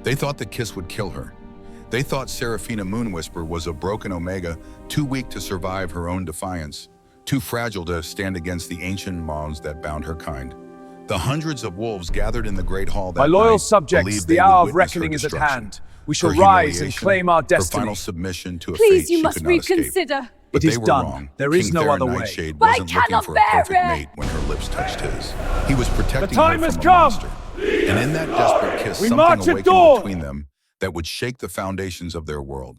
They thought the kiss would kill her. They thought Seraphina Moonwhisper was a broken Omega, too weak to survive her own defiance, too fragile to stand against the ancient bonds that bound her kind. The hundreds of wolves gathered in the Great Hall that My loyal night subjects, believed the they hour would of witness her reckoning is at destruction. hand. We shall Her rise and humiliation, claim our her destiny. final submission to a Please, fate you she must could not escape. reconsider. But It they is were done. wrong. There is King no Theron other way. Nightshade But I wasn't looking cannot for a bear perfect it. mate when her lips touched his. He was protecting The time her has from come. a monster. And in that desperate kiss, We march something at awakened dawn. between them that would shake the foundations of their world.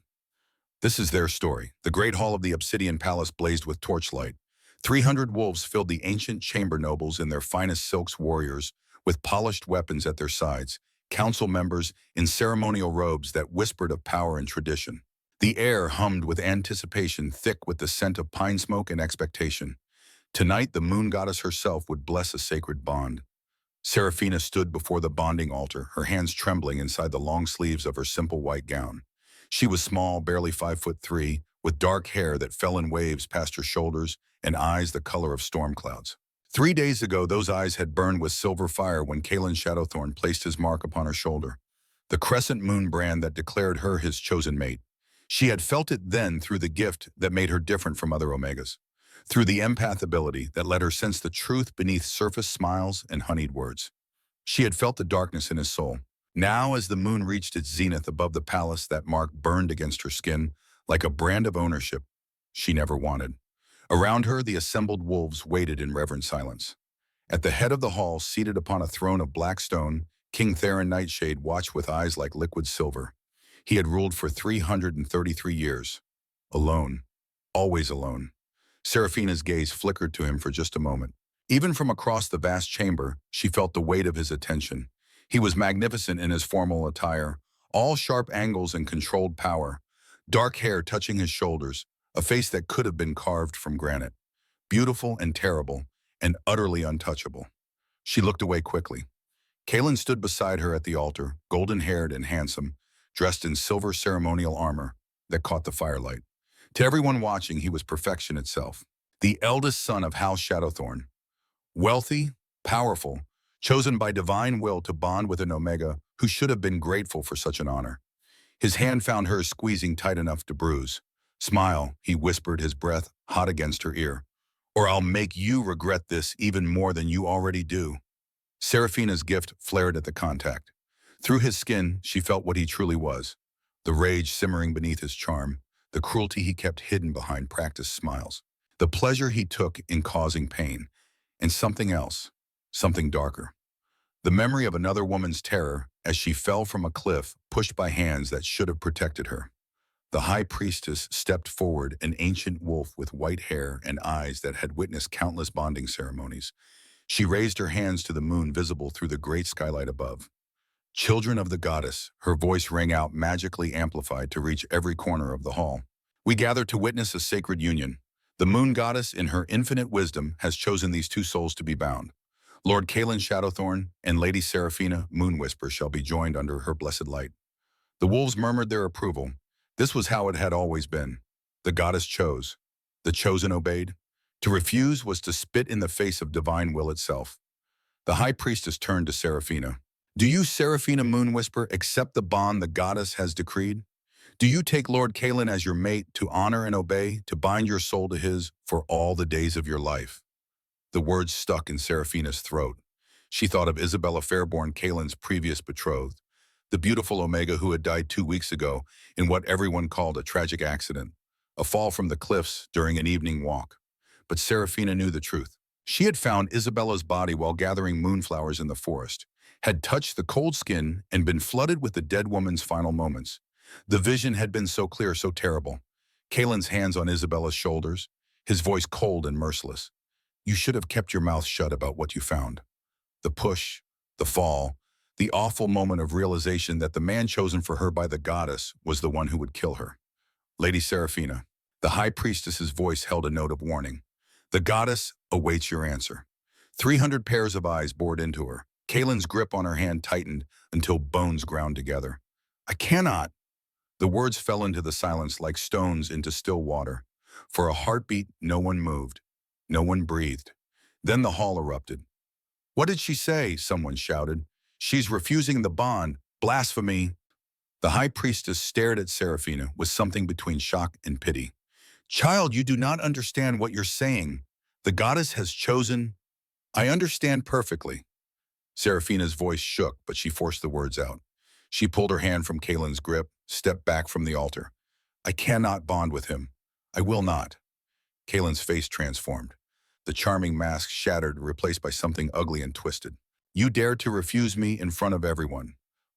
This is their story. The Great Hall of the Obsidian Palace blazed with torchlight. 300 wolves filled the ancient chamber nobles in their finest silks, warriors with polished weapons at their sides, council members in ceremonial robes that whispered of power and tradition. The air hummed with anticipation, thick with the scent of pine smoke and expectation. Tonight, the moon goddess herself would bless a sacred bond. Seraphina stood before the bonding altar, her hands trembling inside the long sleeves of her simple white gown. She was small, barely 5'3", with dark hair that fell in waves past her shoulders and eyes the color of storm clouds. 3 days ago, those eyes had burned with silver fire when Kalen Shadowthorn placed his mark upon her shoulder, the crescent moon brand that declared her his chosen mate. She had felt it then through the gift that made her different from other Omegas, through the empath ability that let her sense the truth beneath surface smiles and honeyed words. She had felt the darkness in his soul. Now, as the moon reached its zenith above the palace, that mark burned against her skin like a brand of ownership she never wanted. Around her, the assembled wolves waited in reverent silence. At the head of the hall, seated upon a throne of black stone, King Theron Nightshade watched with eyes like liquid silver. He had ruled for 333 years. Alone. Always alone. Seraphina's gaze flickered to him for just a moment. Even from across the vast chamber, she felt the weight of his attention. He was magnificent in his formal attire, all sharp angles and controlled power. Dark hair touching his shoulders, a face that could have been carved from granite. Beautiful and terrible, and utterly untouchable. She looked away quickly. Kalen stood beside her at the altar, golden-haired and handsome, dressed in silver ceremonial armor that caught the firelight. To everyone watching, he was perfection itself. The eldest son of House Shadowthorn. Wealthy, powerful, chosen by divine will to bond with an Omega who should have been grateful for such an honor. His hand found hers squeezing tight enough to bruise. "Smile," he whispered, his breath hot against her ear. "Or I'll make you regret this even more than you already do." Seraphina's gift flared at the contact. Through his skin, she felt what he truly was. The rage simmering beneath his charm, the cruelty he kept hidden behind practiced smiles, the pleasure he took in causing pain, and something else, something darker. The memory of another woman's terror as she fell from a cliff, pushed by hands that should have protected her. The high priestess stepped forward, an ancient wolf with white hair and eyes that had witnessed countless bonding ceremonies. She raised her hands to the moon visible through the great skylight above. "Children of the goddess," her voice rang out, magically amplified to reach every corner of the hall. "We gather to witness a sacred union. The moon goddess, in her infinite wisdom, has chosen these two souls to be bound. Lord Kalen Shadowthorn and Lady Seraphina Moonwhisper shall be joined under her blessed light." The wolves murmured their approval. This was how it had always been. The goddess chose. The chosen obeyed. To refuse was to spit in the face of divine will itself. The high priestess turned to Seraphina. "Do you, Seraphina Moonwhisper, accept the bond the goddess has decreed? Do you take Lord Kalen as your mate to honor and obey, to bind your soul to his for all the days of your life?" The words stuck in Seraphina's throat. She thought of Isabella Fairborn, Kalen's previous betrothed, the beautiful Omega who had died 2 weeks ago in what everyone called a tragic accident, a fall from the cliffs during an evening walk. But Seraphina knew the truth. She had found Isabella's body while gathering moonflowers in the forest, had touched the cold skin and been flooded with the dead woman's final moments. The vision had been so clear, so terrible. Kalen's hands on Isabella's shoulders, his voice cold and merciless. "You should have kept your mouth shut about what you found." The push, the fall, the awful moment of realization that the man chosen for her by the goddess was the one who would kill her. "Lady Seraphina," the high priestess's voice held a note of warning. "The goddess awaits your answer." 300 pairs of eyes bored into her. Kalen's grip on her hand tightened until bones ground together. "I cannot." The words fell into the silence like stones into still water. For a heartbeat, no one moved. No one breathed. Then the hall erupted. "What did she say?" someone shouted. "She's refusing the bond. Blasphemy! The high priestess stared at Seraphina with something between shock and pity. Child, you do not understand what you're saying. The goddess has chosen. I understand perfectly. Seraphina's voice shook, but she forced the words out. She pulled her hand from Kalen's grip, stepped back from the altar. I cannot bond with him. I will not. Kalen's face transformed. The charming mask shattered, replaced by something ugly and twisted. You dare to refuse me in front of everyone.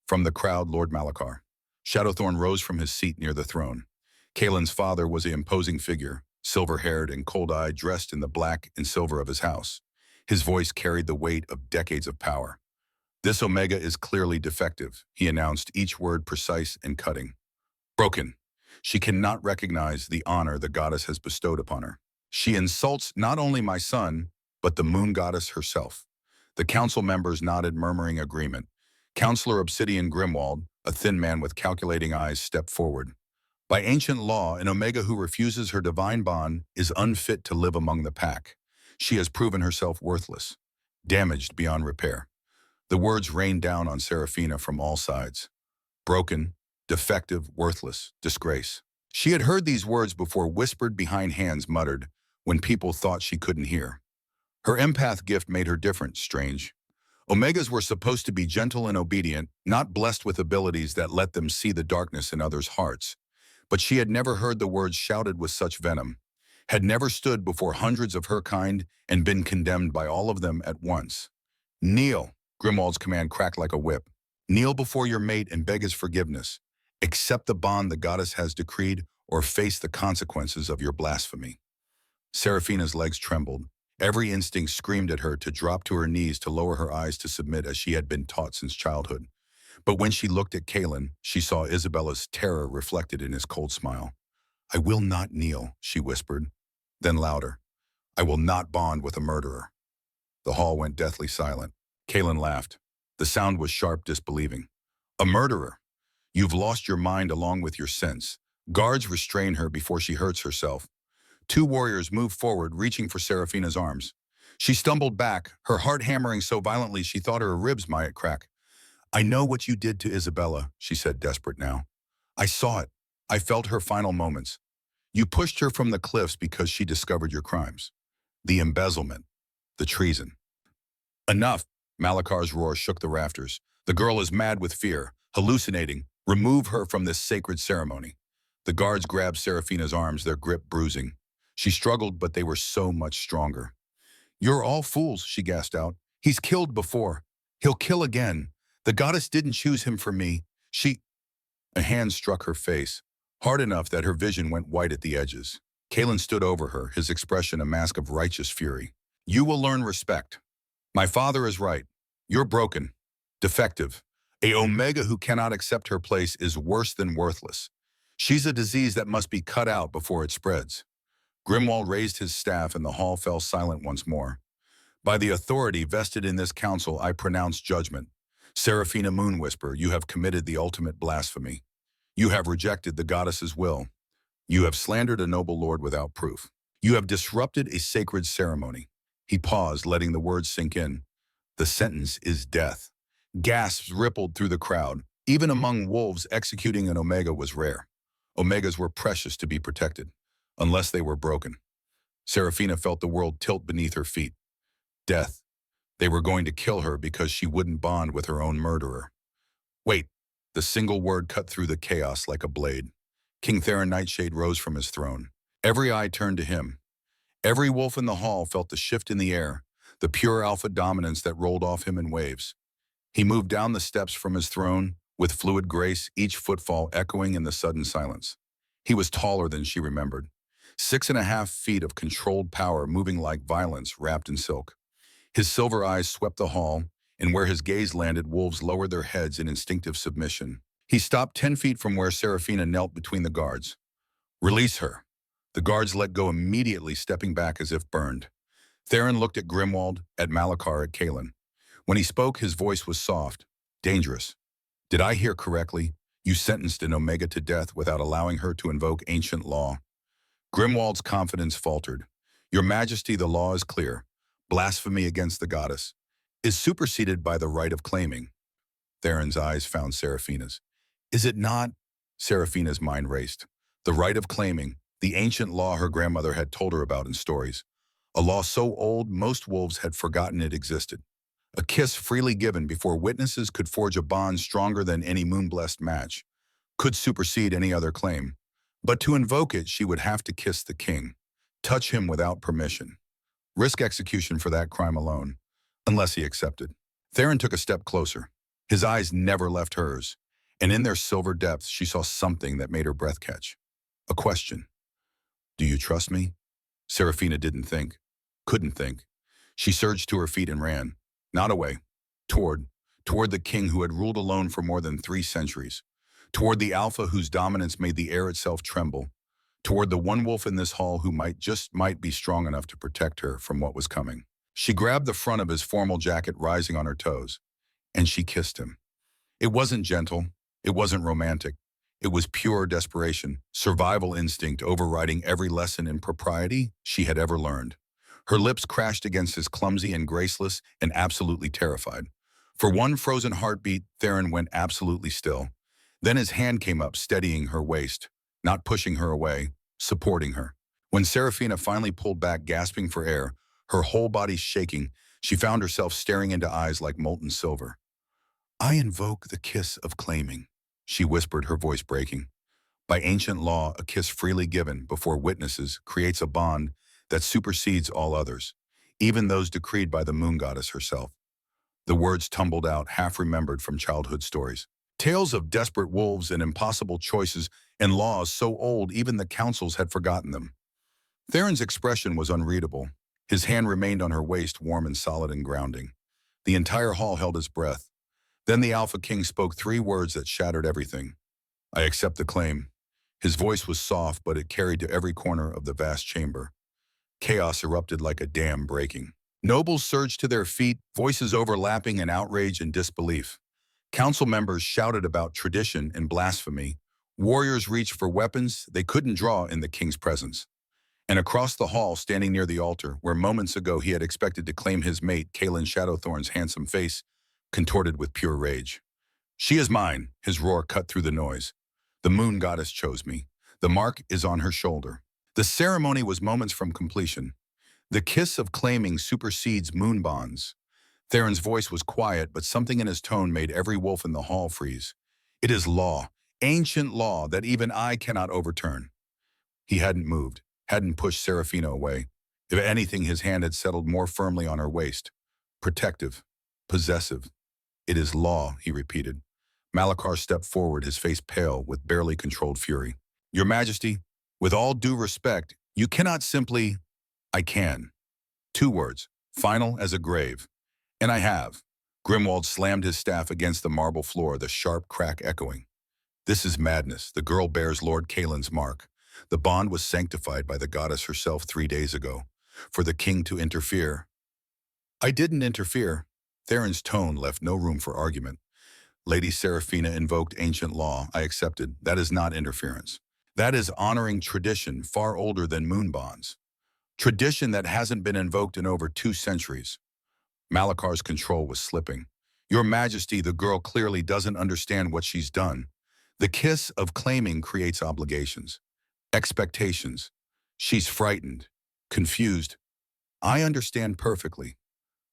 From the crowd, Lord Malachar. Shadowthorn rose from his seat near the throne. Kalen's father was an imposing figure, silver-haired and cold-eyed, dressed in the black and silver of his house. His voice carried the weight of decades of power. This Omega is clearly defective, he announced, each word precise and cutting. Broken. She cannot recognize the honor the goddess has bestowed upon her. She insults not only my son, but the moon goddess herself. The council members nodded, murmuring agreement. Counselor Obsidian Grimwald, a thin man with calculating eyes, stepped forward. By ancient law, an Omega who refuses her divine bond is unfit to live among the pack. She has proven herself worthless, damaged beyond repair. The words rained down on Seraphina from all sides. Broken, defective, worthless, disgrace. She had heard these words before, whispered behind hands, muttered, when people thought she couldn't hear. Her empath gift made her different, strange. Omegas were supposed to be gentle and obedient, not blessed with abilities that let them see the darkness in others' hearts. But she had never heard the words shouted with such venom, had never stood before hundreds of her kind and been condemned by all of them at once. Kneel, Grimwald's command cracked like a whip. Kneel before your mate and beg his forgiveness. Accept the bond the goddess has decreed or face the consequences of your blasphemy. Seraphina's legs trembled. Every instinct screamed at her to drop to her knees, to lower her eyes, to submit as she had been taught since childhood. But when she looked at Kalen, she saw Isabella's terror reflected in his cold smile. I will not kneel, she whispered. Then louder, I will not bond with a murderer. The hall went deathly silent. Kalen laughed. The sound was sharp, disbelieving. A murderer? You've lost your mind along with your sense. Guards restrain her before she hurts herself. Two warriors moved forward, reaching for Seraphina's arms. She stumbled back, her heart hammering so violently she thought her ribs might crack. I know what you did to Isabella, she said, desperate now. I saw it. I felt her final moments. You pushed her from the cliffs because she discovered your crimes. The embezzlement. The treason. Enough! Malachar's roar shook the rafters. The girl is mad with fear, hallucinating. Remove her from this sacred ceremony. The guards grabbed Seraphina's arms, their grip bruising. She struggled, but they were so much stronger. You're all fools, she gasped out. He's killed before. He'll kill again. The goddess didn't choose him for me. A hand struck her face, hard enough that her vision went white at the edges. Kalen stood over her, his expression a mask of righteous fury. You will learn respect. My father is right. You're broken. Defective. A Omega who cannot accept her place is worse than worthless. She's a disease that must be cut out before it spreads. Grimwald raised his staff and the hall fell silent once more. By the authority vested in this council, I pronounce judgment. Seraphina Moonwhisper, you have committed the ultimate blasphemy. You have rejected the goddess's will. You have slandered a noble lord without proof. You have disrupted a sacred ceremony. He paused, letting the words sink in. The sentence is death. Gasps rippled through the crowd. Even among wolves, executing an Omega was rare. Omegas were precious to be protected, unless they were broken. Seraphina felt the world tilt beneath her feet. Death. They were going to kill her because she wouldn't bond with her own murderer. Wait. The single word cut through the chaos like a blade. King Theron Nightshade rose from his throne. Every eye turned to him. Every wolf in the hall felt the shift in the air, the pure alpha dominance that rolled off him in waves. He moved down the steps from his throne with fluid grace, each footfall echoing in the sudden silence. He was taller than she remembered. 6.5 feet of controlled power moving like violence wrapped in silk. His silver eyes swept the hall, and where his gaze landed, wolves lowered their heads in instinctive submission. He stopped 10 feet from where Seraphina knelt between the guards. Release her. The guards let go immediately, stepping back as if burned. Theron looked at Grimwald, at Malachar, at Kalen. When he spoke, his voice was soft, dangerous. Did I hear correctly? You sentenced an Omega to death without allowing her to invoke ancient law. Grimwald's confidence faltered. Your Majesty, the law is clear. Blasphemy against the goddess is superseded by the right of claiming. Theron's eyes found Seraphina's. Is it not? Seraphina's mind raced. The right of claiming, the ancient law her grandmother had told her about in stories. A law so old most wolves had forgotten it existed. A kiss freely given before witnesses could forge a bond stronger than any moon-blessed match, could supersede any other claim. But to invoke it, she would have to kiss the king, touch him without permission, risk execution for that crime alone, unless he accepted. Theron took a step closer. His eyes never left hers, and in their silver depths she saw something that made her breath catch. A question. Do you trust me? Seraphina couldn't think. She surged to her feet and ran, not away, toward the king who had ruled alone for more than 3 centuries, toward the alpha whose dominance made the air itself tremble, toward the one wolf in this hall who might be strong enough to protect her from what was coming. She grabbed the front of his formal jacket rising on her toes, and she kissed him. It wasn't gentle, it wasn't romantic. It was pure desperation, survival instinct overriding every lesson in propriety she had ever learned. Her lips crashed against his clumsy and graceless and absolutely terrified. For one frozen heartbeat, Theron went absolutely still. Then his hand came up, steadying her waist, not pushing her away, supporting her. When Seraphina finally pulled back, gasping for air, her whole body shaking, she found herself staring into eyes like molten silver. I invoke the kiss of claiming, she whispered, her voice breaking. By ancient law, a kiss freely given before witnesses creates a bond that supersedes all others, even those decreed by the moon goddess herself. The words tumbled out, half-remembered from childhood stories. Tales of desperate wolves and impossible choices and laws so old even the councils had forgotten them. Theron's expression was unreadable. His hand remained on her waist, warm and solid and grounding. The entire hall held its breath. Then the Alpha King spoke 3 words that shattered everything. I accept the claim. His voice was soft, but it carried to every corner of the vast chamber. Chaos erupted like a dam breaking. Nobles surged to their feet, voices overlapping in outrage and disbelief. Council members shouted about tradition and blasphemy. Warriors reached for weapons they couldn't draw in the king's presence. And across the hall, standing near the altar, where moments ago he had expected to claim his mate, Kaelin Shadowthorn's handsome face contorted with pure rage. She is mine, his roar cut through the noise. The moon goddess chose me. The mark is on her shoulder. The ceremony was moments from completion. The kiss of claiming supersedes moon bonds. Theron's voice was quiet, but something in his tone made every wolf in the hall freeze. It is law, ancient law that even I cannot overturn. He hadn't moved, hadn't pushed Seraphina away. If anything, his hand had settled more firmly on her waist. Protective, possessive. It is law, he repeated. Malachar stepped forward, his face pale with barely controlled fury. Your Majesty, with all due respect, you cannot simply... I can. 2 words, final as a grave. And I have. Grimwald slammed his staff against the marble floor, the sharp crack echoing. This is madness. The girl bears Lord Kaelin's mark. The bond was sanctified by the goddess herself 3 days ago. For the king to interfere... I didn't interfere. Theron's tone left no room for argument. Lady Seraphina invoked ancient law. I accepted. That is not interference. That is honoring tradition far older than moon bonds. Tradition that hasn't been invoked in over 2 centuries. Malachar's control was slipping. Your Majesty, the girl clearly doesn't understand what she's done. The kiss of claiming creates obligations, expectations. She's frightened, confused. I understand perfectly.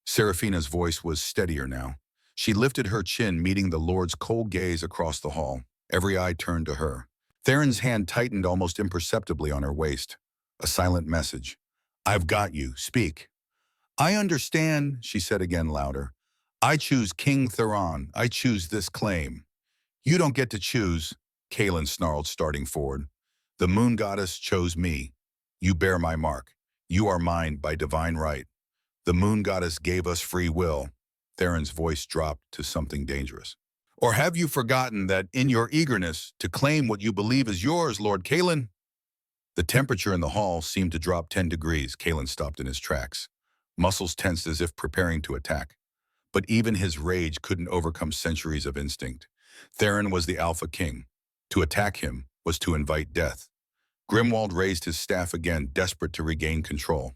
Seraphina's voice was steadier now. She lifted her chin, meeting the Lord's cold gaze across the hall. Every eye turned to her. Theron's hand tightened almost imperceptibly on her waist. A silent message. I've got you. Speak. I understand, she said again louder. I choose King Theron. I choose this claim. You don't get to choose, Kaelin snarled, starting forward. The moon goddess chose me. You bear my mark. You are mine by divine right. The moon goddess gave us free will. Theron's voice dropped to something dangerous. Or have you forgotten that in your eagerness to claim what you believe is yours, Lord Kaelin? The temperature in the hall seemed to drop 10 degrees. Kaelin stopped in his tracks, muscles tensed as if preparing to attack. But even his rage couldn't overcome centuries of instinct. Theron was the Alpha King. To attack him was to invite death. Grimwald raised his staff again, desperate to regain control.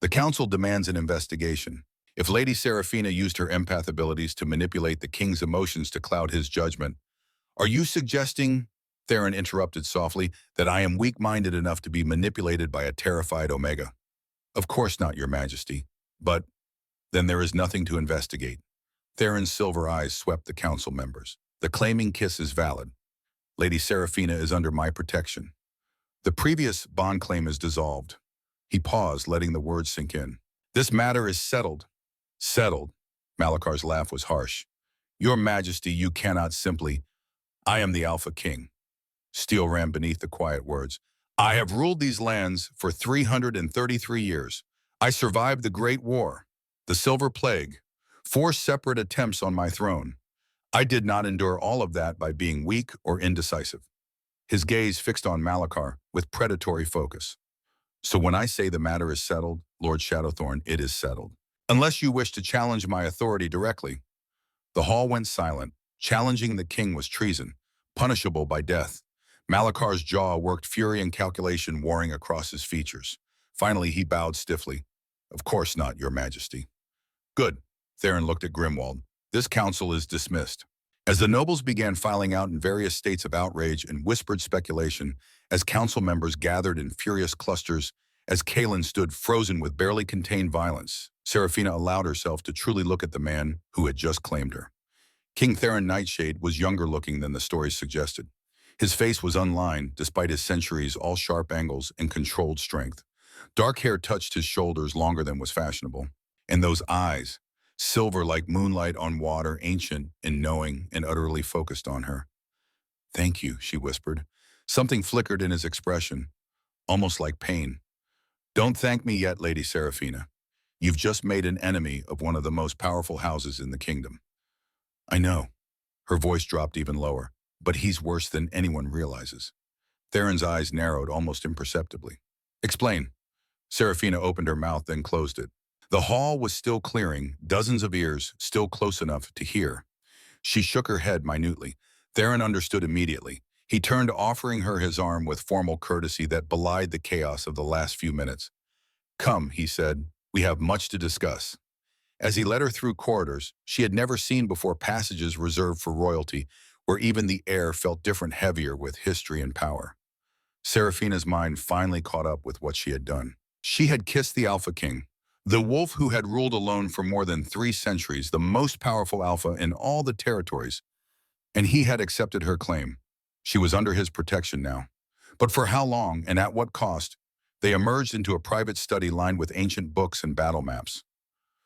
The council demands an investigation. If Lady Seraphina used her empath abilities to manipulate the king's emotions to cloud his judgment, are you suggesting, Theron interrupted softly, that I am weak-minded enough to be manipulated by a terrified Omega? Of course not, Your Majesty. But then there is nothing to investigate. Theron's silver eyes swept the council members. The claiming kiss is valid. Lady Seraphina is under my protection. The previous bond claim is dissolved. He paused, letting the words sink in. This matter is settled. Settled. Malakar's laugh was harsh. Your Majesty, you cannot simply. I am the Alpha King. Steel ran beneath the quiet words. I have ruled these lands for 333 years. I survived the Great War, the Silver Plague, 4 separate attempts on my throne. I did not endure all of that by being weak or indecisive. His gaze fixed on Malakar with predatory focus. So when I say the matter is settled, Lord Shadowthorn, it is settled. Unless you wish to challenge my authority directly. The hall went silent. Challenging the king was treason, punishable by death. Malakar's jaw worked, fury and calculation warring across his features. Finally, he bowed stiffly. Of course not, Your Majesty. Good. Theron looked at Grimwald. This council is dismissed. As the nobles began filing out in various states of outrage and whispered speculation, as council members gathered in furious clusters, as Kaelin stood frozen with barely contained violence, Seraphina allowed herself to truly look at the man who had just claimed her. King Theron Nightshade was younger looking than the stories suggested. His face was unlined, despite his centuries, all sharp angles and controlled strength. Dark hair touched his shoulders longer than was fashionable. And those eyes, silver like moonlight on water, ancient and knowing and utterly focused on her. Thank you, she whispered. Something flickered in his expression, almost like pain. Don't thank me yet, Lady Seraphina. You've just made an enemy of one of the most powerful houses in the kingdom. I know. Her voice dropped even lower. But he's worse than anyone realizes. Theron's eyes narrowed almost imperceptibly. Explain. Seraphina opened her mouth, then closed it. The hall was still clearing, dozens of ears still close enough to hear. She shook her head minutely. Theron understood immediately. He turned, offering her his arm with formal courtesy that belied the chaos of the last few minutes. Come, he said. We have much to discuss. As he led her through corridors she had never seen before, passages reserved for royalty, where even the air felt different, heavier with history and power. Seraphina's mind finally caught up with what she had done. She had kissed the Alpha King, the wolf who had ruled alone for more than 3 centuries, the most powerful alpha in all the territories, and he had accepted her claim. She was under his protection now. But for how long and at what cost? They emerged into a private study lined with ancient books and battle maps.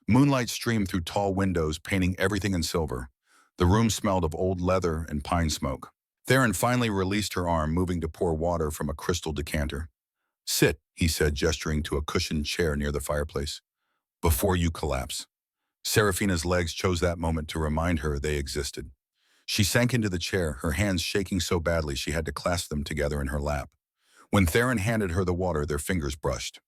Moonlight streamed through tall windows, painting everything in silver. The room smelled of old leather and pine smoke. Theron finally released her arm, moving to pour water from a crystal decanter. Sit, he said, gesturing to a cushioned chair near the fireplace. Before you collapse. Seraphina's legs chose that moment to remind her they existed. She sank into the chair, her hands shaking so badly she had to clasp them together in her lap. When Theron handed her the water, their fingers brushed.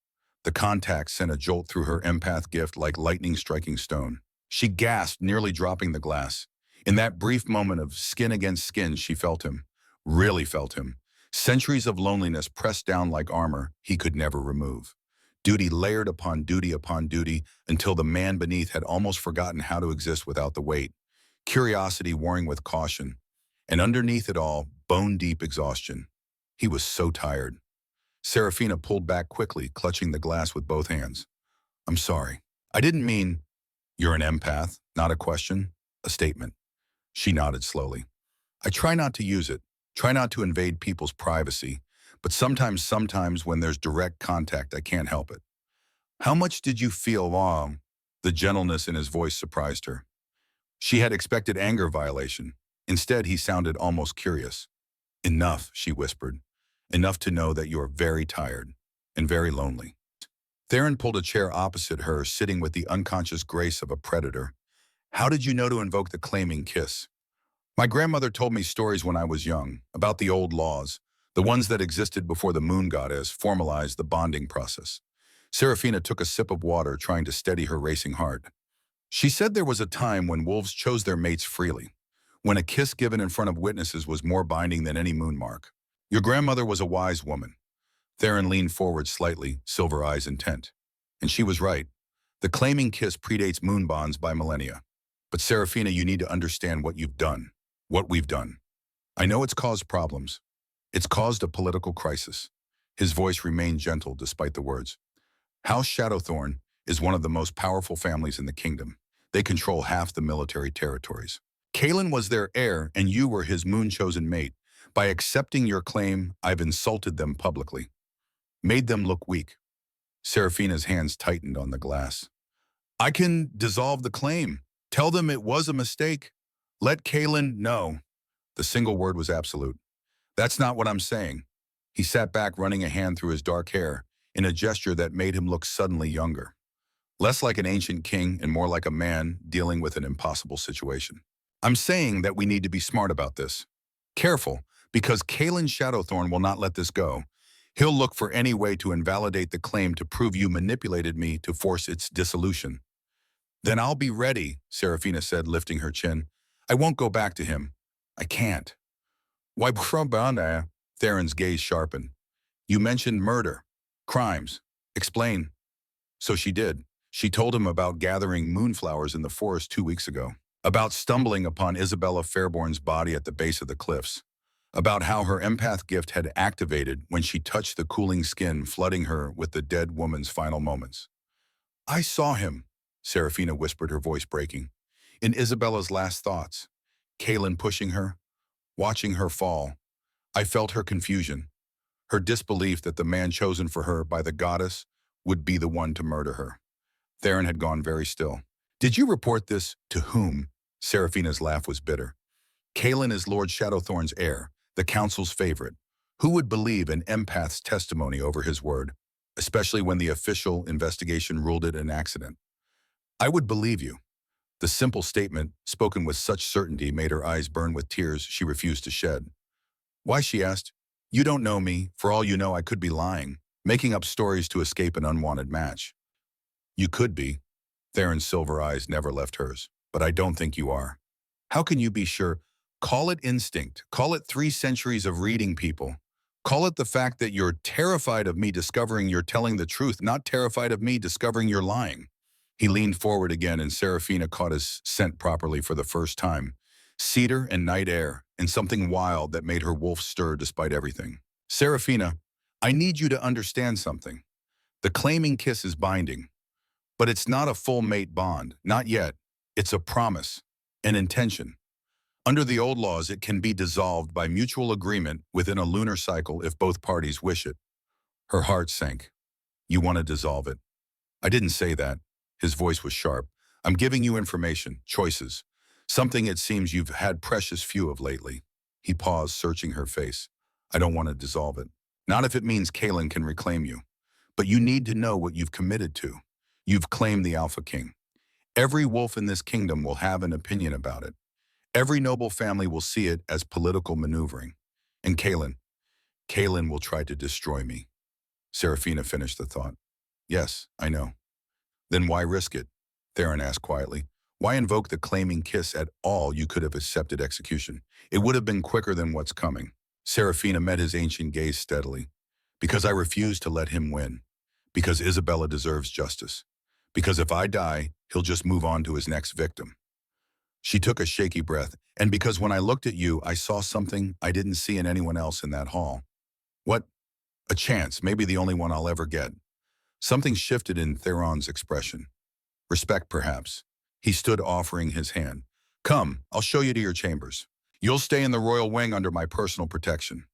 The contact sent a jolt through her empath gift like lightning striking stone. She gasped, nearly dropping the glass. In that brief moment of skin against skin, she felt him, really felt him. Centuries of loneliness pressed down like armor he could never remove. Duty layered upon duty until the man beneath had almost forgotten how to exist without the weight. Curiosity warring with caution. And underneath it all, bone-deep exhaustion. He was so tired. Seraphina pulled back quickly, clutching the glass with both hands. I'm sorry. I didn't mean. You're an empath, not a question, a statement. She nodded slowly. I try not to use it, try not to invade people's privacy, but sometimes when there's direct contact, I can't help it. How much did you feel wrong? The gentleness in his voice surprised her. She had expected anger violation. Instead, he sounded almost curious. Enough, she whispered. Enough to know that you are very tired and very lonely. Theron pulled a chair opposite her, sitting with the unconscious grace of a predator. How did you know to invoke the claiming kiss? My grandmother told me stories when I was young, about the old laws, the ones that existed before the moon goddess formalized the bonding process. Seraphina took a sip of water, trying to steady her racing heart. She said there was a time when wolves chose their mates freely, when a kiss given in front of witnesses was more binding than any moon mark. Your grandmother was a wise woman. Theron leaned forward slightly, silver eyes intent. And she was right. The claiming kiss predates moon bonds by millennia. But Serafina, you need to understand what you've done, what we've done. I know it's caused problems. It's caused a political crisis. His voice remained gentle despite the words. House Shadowthorn is one of the most powerful families in the kingdom. They control half the military territories. Kalen was their heir and you were his moon-chosen mate. By accepting your claim, I've insulted them publicly. Made them look weak. Serafina's hands tightened on the glass. I can dissolve the claim. Tell them it was a mistake. Let Kalen know. The single word was absolute. That's not what I'm saying. He sat back, running a hand through his dark hair in a gesture that made him look suddenly younger. Less like an ancient king and more like a man dealing with an impossible situation. I'm saying that we need to be smart about this. Careful, because Kalen Shadowthorn will not let this go. He'll look for any way to invalidate the claim to prove you manipulated me to force its dissolution. Then I'll be ready, Serafina said, lifting her chin. I won't go back to him. I can't. Why, Brabanda? Theron's gaze sharpened. You mentioned murder, crimes. Explain. So she did. She told him about gathering moonflowers in the forest 2 weeks ago, about stumbling upon Isabella Fairborn's body at the base of the cliffs, about how her empath gift had activated when she touched the cooling skin flooding her with the dead woman's final moments. I saw him, Serafina whispered, her voice breaking. In Isabella's last thoughts, Kalen pushing her, watching her fall. I felt her confusion, her disbelief that the man chosen for her by the goddess would be the one to murder her. Theron had gone very still. Did you report this to whom? Serafina's laugh was bitter. Kalen is Lord Shadowthorn's heir, the council's favorite. Who would believe an empath's testimony over his word, especially when the official investigation ruled it an accident? I would believe you. The simple statement, spoken with such certainty, made her eyes burn with tears she refused to shed. Why, she asked. You don't know me. For all you know, I could be lying, making up stories to escape an unwanted match. You could be. Theron's silver eyes never left hers. But I don't think you are. How can you be sure? Call it instinct. Call it 3 centuries of reading people. Call it the fact that you're terrified of me discovering you're telling the truth, not terrified of me discovering you're lying. He leaned forward again and Serafina caught his scent properly for the first time. Cedar and night air, and something wild that made her wolf stir despite everything. Serafina, I need you to understand something. The claiming kiss is binding. But it's not a full mate bond, not yet. It's a promise, an intention. Under the old laws, it can be dissolved by mutual agreement within a lunar cycle if both parties wish it. Her heart sank. You want to dissolve it. I didn't say that. His voice was sharp. I'm giving you information, choices. Something it seems you've had precious few of lately. He paused, searching her face. I don't want to dissolve it. Not if it means Kalen can reclaim you. But you need to know what you've committed to. You've claimed the Alphaking. Every wolf in this kingdom will have an opinion about it. Every noble family will see it as political maneuvering. And Kalen will try to destroy me. Serafina finished the thought. Yes, I know. Then why risk it? Theron asked quietly. Why invoke the claiming kiss at all? You could have accepted execution. It would have been quicker than what's coming. Serafina met his ancient gaze steadily. Because I refuse to let him win. Because Isabella deserves justice. Because if I die, he'll just move on to his next victim. She took a shaky breath, and because when I looked at you, I saw something I didn't see in anyone else in that hall. What? A chance, maybe the only one I'll ever get. Something shifted in Theron's expression. Respect, perhaps. He stood, offering his hand. Come, I'll show you to your chambers. You'll stay in the royal wing under my personal protection.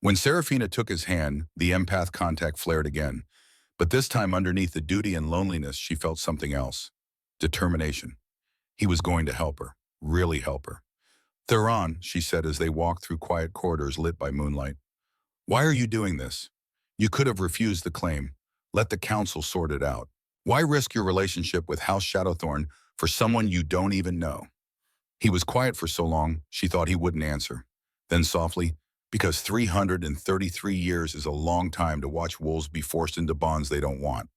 When Serafina took his hand, the empath contact flared again. But this time, underneath the duty and loneliness, she felt something else. Determination. He was going to help her. Really help her. Theron, she said as they walked through quiet corridors lit by moonlight. Why are you doing this? You could have refused the claim. Let the council sort it out. Why risk your relationship with House Shadowthorn for someone you don't even know? He was quiet for so long, she thought he wouldn't answer. Then softly, because 333 years is a long time to watch wolves be forced into bonds they don't want.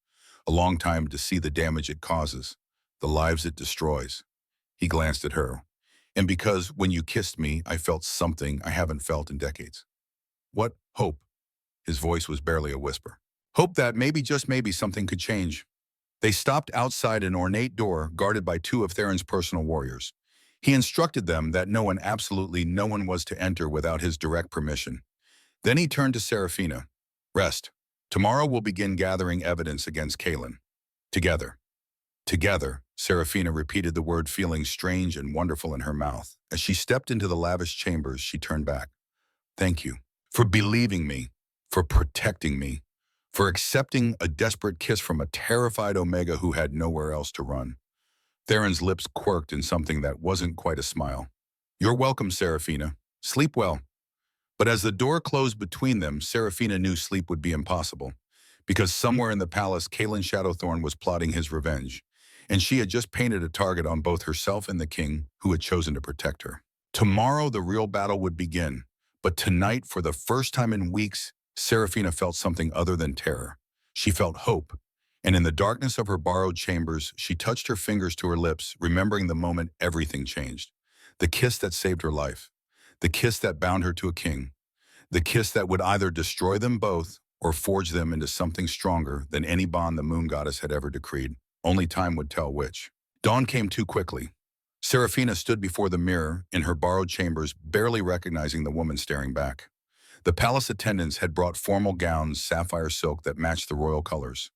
A long time to see the damage it causes, the lives it destroys. He glanced at her. And because when you kissed me, I felt something I haven't felt in decades. What? Hope. His voice was barely a whisper. Hope that maybe, just maybe, something could change. They stopped outside an ornate door guarded by two of Theron's personal warriors. He instructed them that absolutely no one was to enter without his direct permission. Then he turned to Seraphina. Rest. Tomorrow we'll begin gathering evidence against Kaelin. Together. Together, Seraphina repeated the word, feeling strange and wonderful in her mouth. As she stepped into the lavish chambers, she turned back. Thank you for believing me, for protecting me, for accepting a desperate kiss from a terrified Omega who had nowhere else to run. Theron's lips quirked in something that wasn't quite a smile. You're welcome, Seraphina. Sleep well. But as the door closed between them, Seraphina knew sleep would be impossible, because somewhere in the palace, Kaelin Shadowthorn was plotting his revenge, and she had just painted a target on both herself and the king, who had chosen to protect her. Tomorrow, the real battle would begin, but tonight, for the first time in weeks, Seraphina felt something other than terror. She felt hope, and in the darkness of her borrowed chambers, she touched her fingers to her lips, remembering the moment everything changed. The kiss that saved her life. The kiss that bound her to a king. The kiss that would either destroy them both or forge them into something stronger than any bond the moon goddess had ever decreed. Only time would tell which. Dawn came too quickly. Seraphina stood before the mirror in her borrowed chambers, barely recognizing the woman staring back. The palace attendants had brought formal gowns, sapphire silk that matched the royal colors.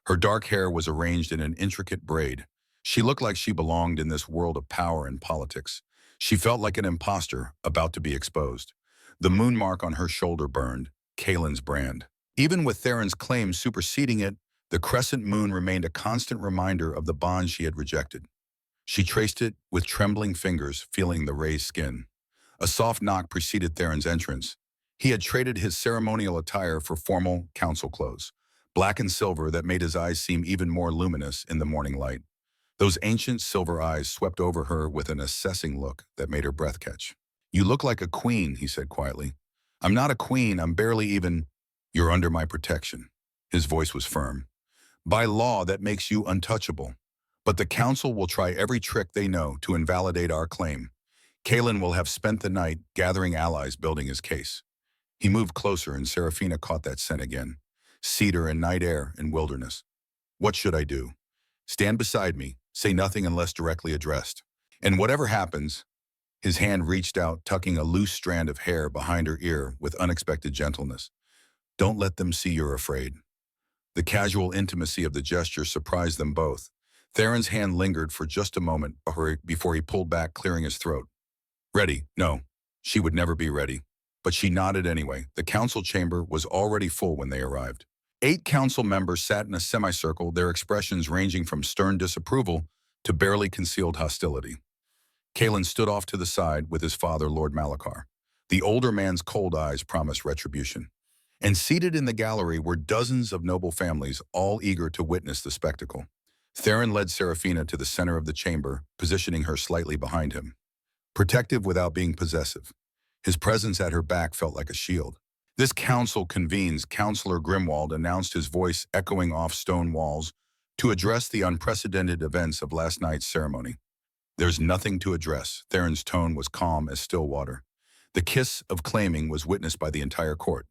Her dark hair was arranged in an intricate braid. She looked like she belonged in this world of power and politics. She felt like an imposter about to be exposed. The moon mark on her shoulder burned, Kaelin's brand. Even with Theron's claims superseding it, the crescent moon remained a constant reminder of the bond she had rejected. She traced it with trembling fingers, feeling the raised skin. A soft knock preceded Theron's entrance. He had traded his ceremonial attire for formal council clothes, black and silver that made his eyes seem even more luminous in the morning light. Those ancient silver eyes swept over her with an assessing look that made her breath catch. You look like a queen, he said quietly. I'm not a queen, I'm barely even... You're under my protection. His voice was firm. By law, that makes you untouchable. But the council will try every trick they know to invalidate our claim. Kaelin will have spent the night gathering allies building his case. He moved closer and Seraphina caught that scent again. Cedar and night air and wilderness. What should I do? Stand beside me, say nothing unless directly addressed. And whatever happens, his hand reached out, tucking a loose strand of hair behind her ear with unexpected gentleness. Don't let them see you're afraid. The casual intimacy of the gesture surprised them both. Theron's hand lingered for just a moment before he pulled back, clearing his throat. Ready? No. She would never be ready. But she nodded anyway. The council chamber was already full when they arrived. 8 council members sat in a semicircle, their expressions ranging from stern disapproval to barely concealed hostility. Kaelin stood off to the side with his father, Lord Malachar. The older man's cold eyes promised retribution. And seated in the gallery were dozens of noble families, all eager to witness the spectacle. Theron led Seraphina to the center of the chamber, positioning her slightly behind him. Protective without being possessive. His presence at her back felt like a shield. This council convenes, Counselor Grimwald announced, his voice echoing off stone walls, to address the unprecedented events of last night's ceremony. There's nothing to address. Theron's tone was calm as still water. The kiss of claiming was witnessed by the entire court.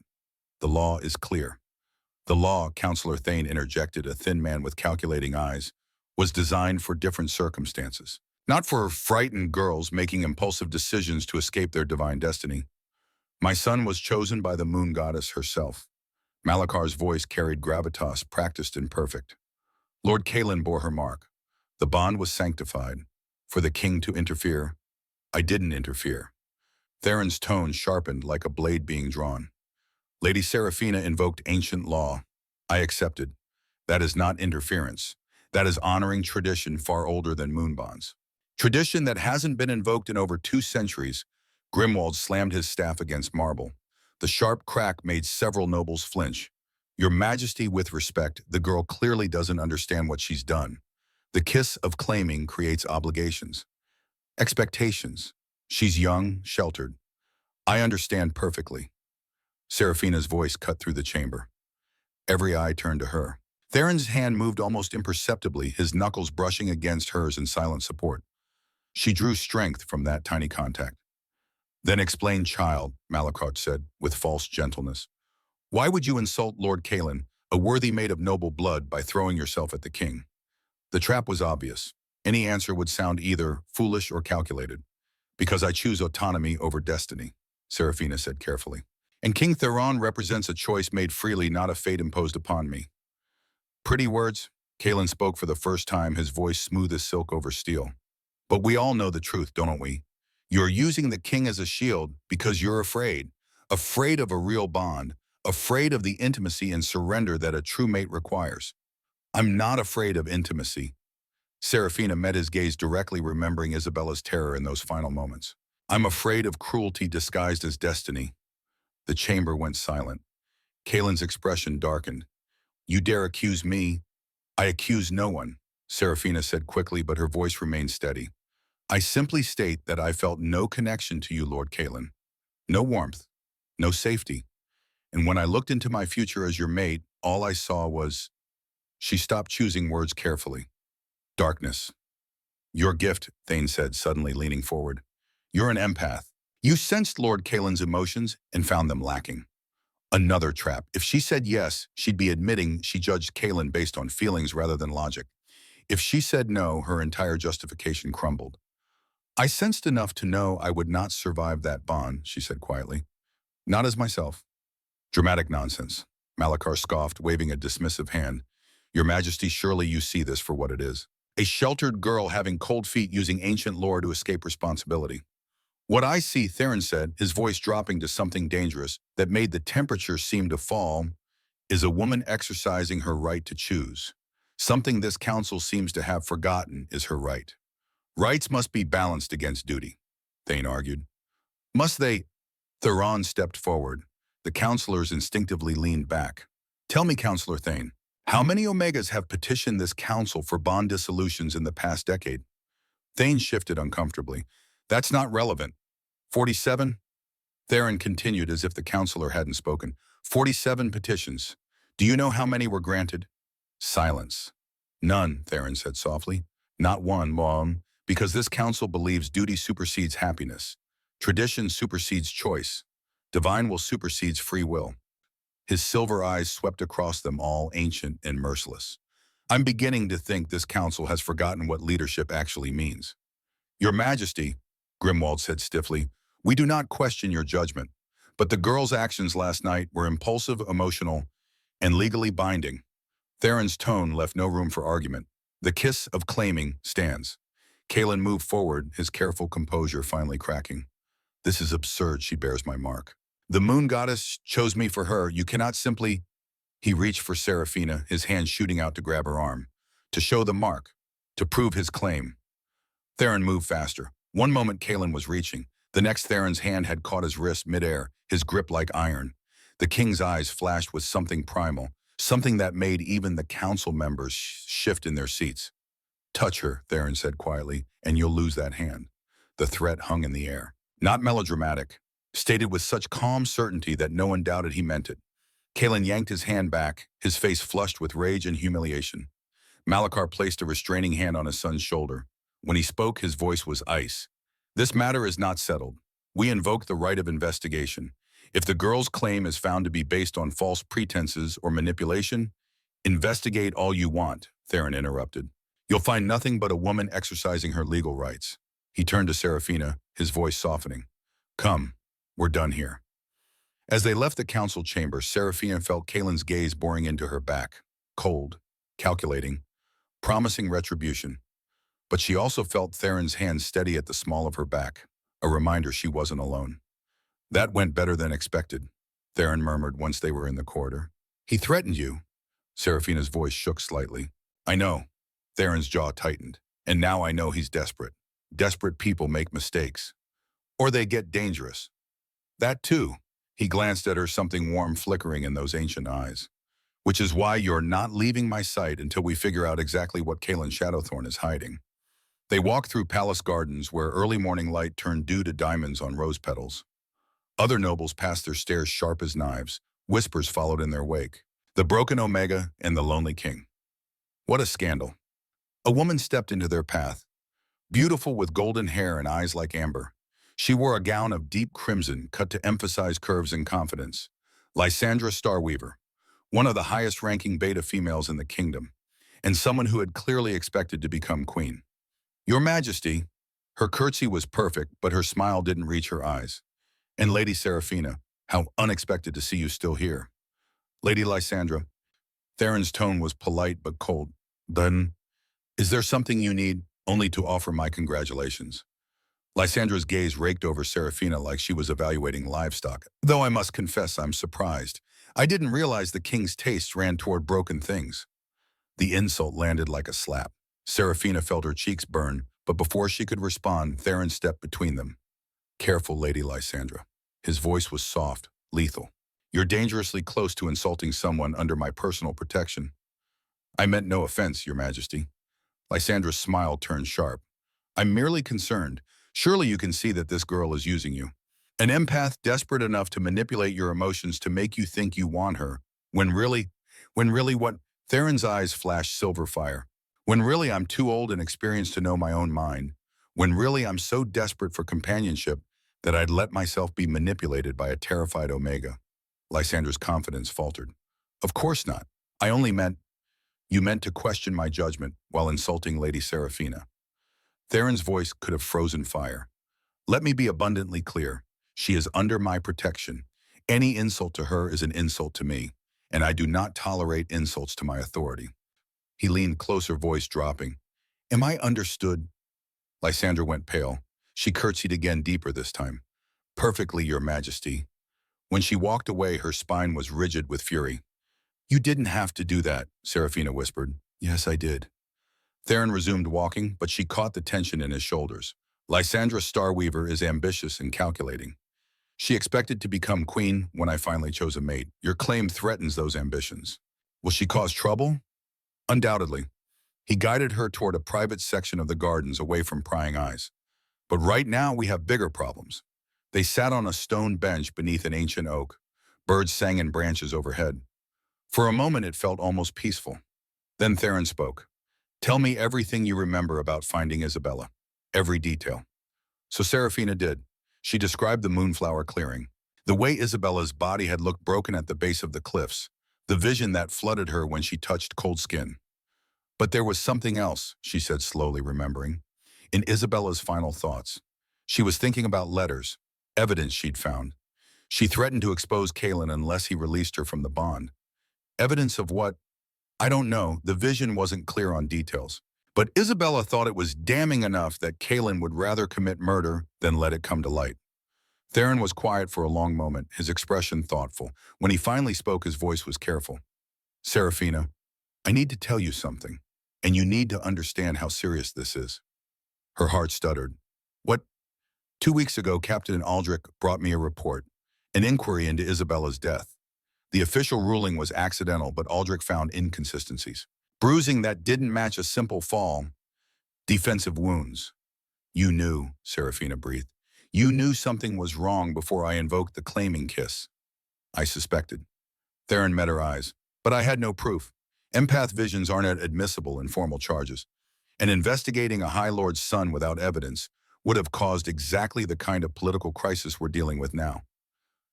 The law is clear. The law, Counselor Thane interjected, a thin man with calculating eyes, was designed for different circumstances. Not for frightened girls making impulsive decisions to escape their divine destiny. My son was chosen by the moon goddess herself. Malachar's voice carried gravitas, practiced and perfect. Lord Kaelin bore her mark. The bond was sanctified. For the king to interfere, I didn't interfere. Theron's tone sharpened like a blade being drawn. Lady Seraphina invoked ancient law. I accepted. That is not interference. That is honoring tradition far older than moon bonds. Tradition that hasn't been invoked in over 2 centuries. Grimwald slammed his staff against marble. The sharp crack made several nobles flinch. Your Majesty, with respect, the girl clearly doesn't understand what she's done. The kiss of claiming creates obligations. Expectations. She's young, sheltered. I understand perfectly. Seraphina's voice cut through the chamber. Every eye turned to her. Theron's hand moved almost imperceptibly, his knuckles brushing against hers in silent support. She drew strength from that tiny contact. Then explain, child, Malachar said, with false gentleness. Why would you insult Lord Kaelin, a worthy maid of noble blood, by throwing yourself at the king? The trap was obvious. Any answer would sound either foolish or calculated. Because I choose autonomy over destiny, Seraphina said carefully. And King Theron represents a choice made freely, not a fate imposed upon me. Pretty words? Kalen spoke for the first time, his voice smooth as silk over steel. But we all know the truth, don't we? You're using the king as a shield because you're afraid. Afraid of a real bond. Afraid of the intimacy and surrender that a true mate requires. I'm not afraid of intimacy. Seraphina met his gaze directly, remembering Isabella's terror in those final moments. I'm afraid of cruelty disguised as destiny. The chamber went silent. Kalen's expression darkened. You dare accuse me? I accuse no one, Seraphina said quickly, but her voice remained steady. I simply state that I felt no connection to you, Lord Kalen. No warmth, no safety. And when I looked into my future as your mate, all I saw was... She stopped choosing words carefully. Darkness. Your gift, Thane said, suddenly leaning forward. You're an empath. You sensed Lord Kalen's emotions and found them lacking. Another trap. If she said yes, she'd be admitting she judged Kalen based on feelings rather than logic. If she said no, her entire justification crumbled. I sensed enough to know I would not survive that bond, she said quietly. Not as myself. Dramatic nonsense. Malachar scoffed, waving a dismissive hand. Your Majesty, surely you see this for what it is. A sheltered girl having cold feet using ancient lore to escape responsibility. What I see, Theron said, his voice dropping to something dangerous that made the temperature seem to fall, is a woman exercising her right to choose. Something this council seems to have forgotten is her right. Rights must be balanced against duty, Thane argued. Must they? Theron stepped forward. The counselors instinctively leaned back. Tell me, Counselor Thane, how many Omegas have petitioned this council for bond dissolutions in the past decade? Thane shifted uncomfortably. That's not relevant. 47? Theron continued as if the counselor hadn't spoken. 47 petitions. Do you know how many were granted? Silence. None, Theron said softly. Not one, Mom, because this council believes duty supersedes happiness. Tradition supersedes choice. Divine will supersedes free will. His silver eyes swept across them all, ancient and merciless. I'm beginning to think this council has forgotten what leadership actually means. Your Majesty, Grimwald said stiffly, we do not question your judgment, but the girl's actions last night were impulsive, emotional, and legally binding. Theron's tone left no room for argument. The kiss of claiming stands. Kalen moved forward, his careful composure finally cracking. This is absurd, she bears my mark. The moon goddess chose me for her. You cannot simply... He reached for Seraphina, his hand shooting out to grab her arm. To show the mark. To prove his claim. Theron moved faster. One moment Kalen was reaching. The next Theron's hand had caught his wrist midair, his grip like iron. The king's eyes flashed with something primal, something that made even the council members shift in their seats. Touch her, Theron said quietly, and you'll lose that hand. The threat hung in the air. Not melodramatic. Stated with such calm certainty that no one doubted he meant it. Kalen yanked his hand back, his face flushed with rage and humiliation. Malachar placed a restraining hand on his son's shoulder. When he spoke, his voice was ice. This matter is not settled. We invoke the right of investigation. If the girl's claim is found to be based on false pretenses or manipulation, investigate all you want, Theron interrupted. You'll find nothing but a woman exercising her legal rights. He turned to Seraphina, his voice softening. Come. We're done here. As they left the council chamber, Seraphina felt Kalen's gaze boring into her back. Cold, calculating, promising retribution. But she also felt Theron's hand steady at the small of her back, a reminder she wasn't alone. That went better than expected, Theron murmured once they were in the corridor. He threatened you. Seraphina's voice shook slightly. I know. Theron's jaw tightened. And now I know he's desperate. Desperate people make mistakes. Or they get dangerous. That too. He glanced at her, something warm flickering in those ancient eyes. Which is why you're not leaving my sight until we figure out exactly what Kalen Shadowthorn is hiding. They walked through palace gardens where early morning light turned dew to diamonds on rose petals. Other nobles passed their stares sharp as knives. Whispers followed in their wake. The broken Omega and the lonely king. What a scandal. A woman stepped into their path. Beautiful with golden hair and eyes like amber. She wore a gown of deep crimson cut to emphasize curves and confidence. Lysandra Starweaver, one of the highest-ranking beta females in the kingdom. and someone who had clearly expected to become queen. Your Majesty, her curtsy was perfect, but her smile didn't reach her eyes. And Lady Seraphina, how unexpected to see you still here. Lady Lysandra, Theron's tone was polite but cold. Then, is there something you need? Only to offer my congratulations. Lysandra's gaze raked over Seraphina like she was evaluating livestock. Though I must confess I'm surprised. I didn't realize the king's tastes ran toward broken things. The insult landed like a slap. Seraphina felt her cheeks burn, but before she could respond, Theron stepped between them. Careful, Lady Lysandra. His voice was soft, lethal. You're dangerously close to insulting someone under my personal protection. I meant no offense, Your Majesty. Lysandra's smile turned sharp. I'm merely concerned. Surely you can see that this girl is using you. An empath desperate enough to manipulate your emotions to make you think you want her, when really what? Theron's eyes flashed silver fire. When really I'm too old and experienced to know my own mind. When really I'm so desperate for companionship that I'd let myself be manipulated by a terrified Omega. Lysandra's confidence faltered. Of course not. I only meant, you meant to question my judgment while insulting Lady Seraphina. Theron's voice could have frozen fire. Let me be abundantly clear. She is under my protection. Any insult to her is an insult to me, and I do not tolerate insults to my authority. He leaned closer, voice dropping. Am I understood? Lysandra went pale. She curtsied again, deeper this time. Perfectly, Your Majesty. When she walked away, her spine was rigid with fury. You didn't have to do that, Seraphina whispered. Yes, I did. Theron resumed walking, but she caught the tension in his shoulders. Lysandra Starweaver is ambitious and calculating. She expected to become queen when I finally chose a mate. Your claim threatens those ambitions. Will she cause trouble? Undoubtedly. He guided her toward a private section of the gardens away from prying eyes. But right now we have bigger problems. They sat on a stone bench beneath an ancient oak. Birds sang in branches overhead. For a moment it felt almost peaceful. Then Theron spoke. Tell me everything you remember about finding Isabella. Every detail. So Seraphina did. She described the Moonflower clearing. The way Isabella's body had looked broken at the base of the cliffs. The vision that flooded her when she touched cold skin. But there was something else, she said, slowly remembering. In Isabella's final thoughts. She was thinking about letters, evidence she'd found. She threatened to expose Kaelin unless he released her from the bond. Evidence of what? I don't know. The vision wasn't clear on details. But Isabella thought it was damning enough that Kaelin would rather commit murder than let it come to light. Theron was quiet for a long moment, his expression thoughtful. When he finally spoke, his voice was careful. Seraphina, I need to tell you something, and you need to understand how serious this is. Her heart stuttered. What? 2 weeks ago, Captain Aldrich brought me a report, an inquiry into Isabella's death. The official ruling was accidental, but Aldrich found inconsistencies. Bruising that didn't match a simple fall. Defensive wounds. You knew, Seraphina breathed. You knew something was wrong before I invoked the claiming kiss. I suspected. Theron met her eyes. But I had no proof. Empath visions aren't admissible in formal charges. And investigating a High Lord's son without evidence would have caused exactly the kind of political crisis we're dealing with now.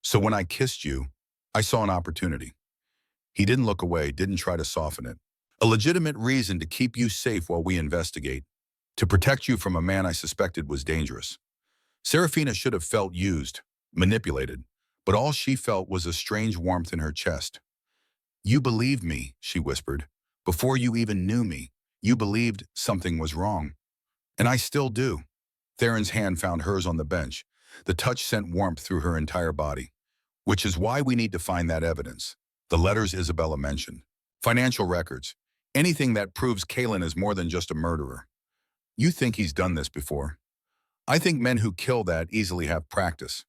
So when I kissed you, I saw an opportunity. He didn't look away, didn't try to soften it. A legitimate reason to keep you safe while we investigate. To protect you from a man I suspected was dangerous. Seraphina should have felt used, manipulated, but all she felt was a strange warmth in her chest. You believed me, she whispered. Before you even knew me, you believed something was wrong. And I still do. Theron's hand found hers on the bench. The touch sent warmth through her entire body. Which is why we need to find that evidence. The letters Isabella mentioned. Financial records. Anything that proves Kaelin is more than just a murderer. You think he's done this before? I think men who kill that easily have practice.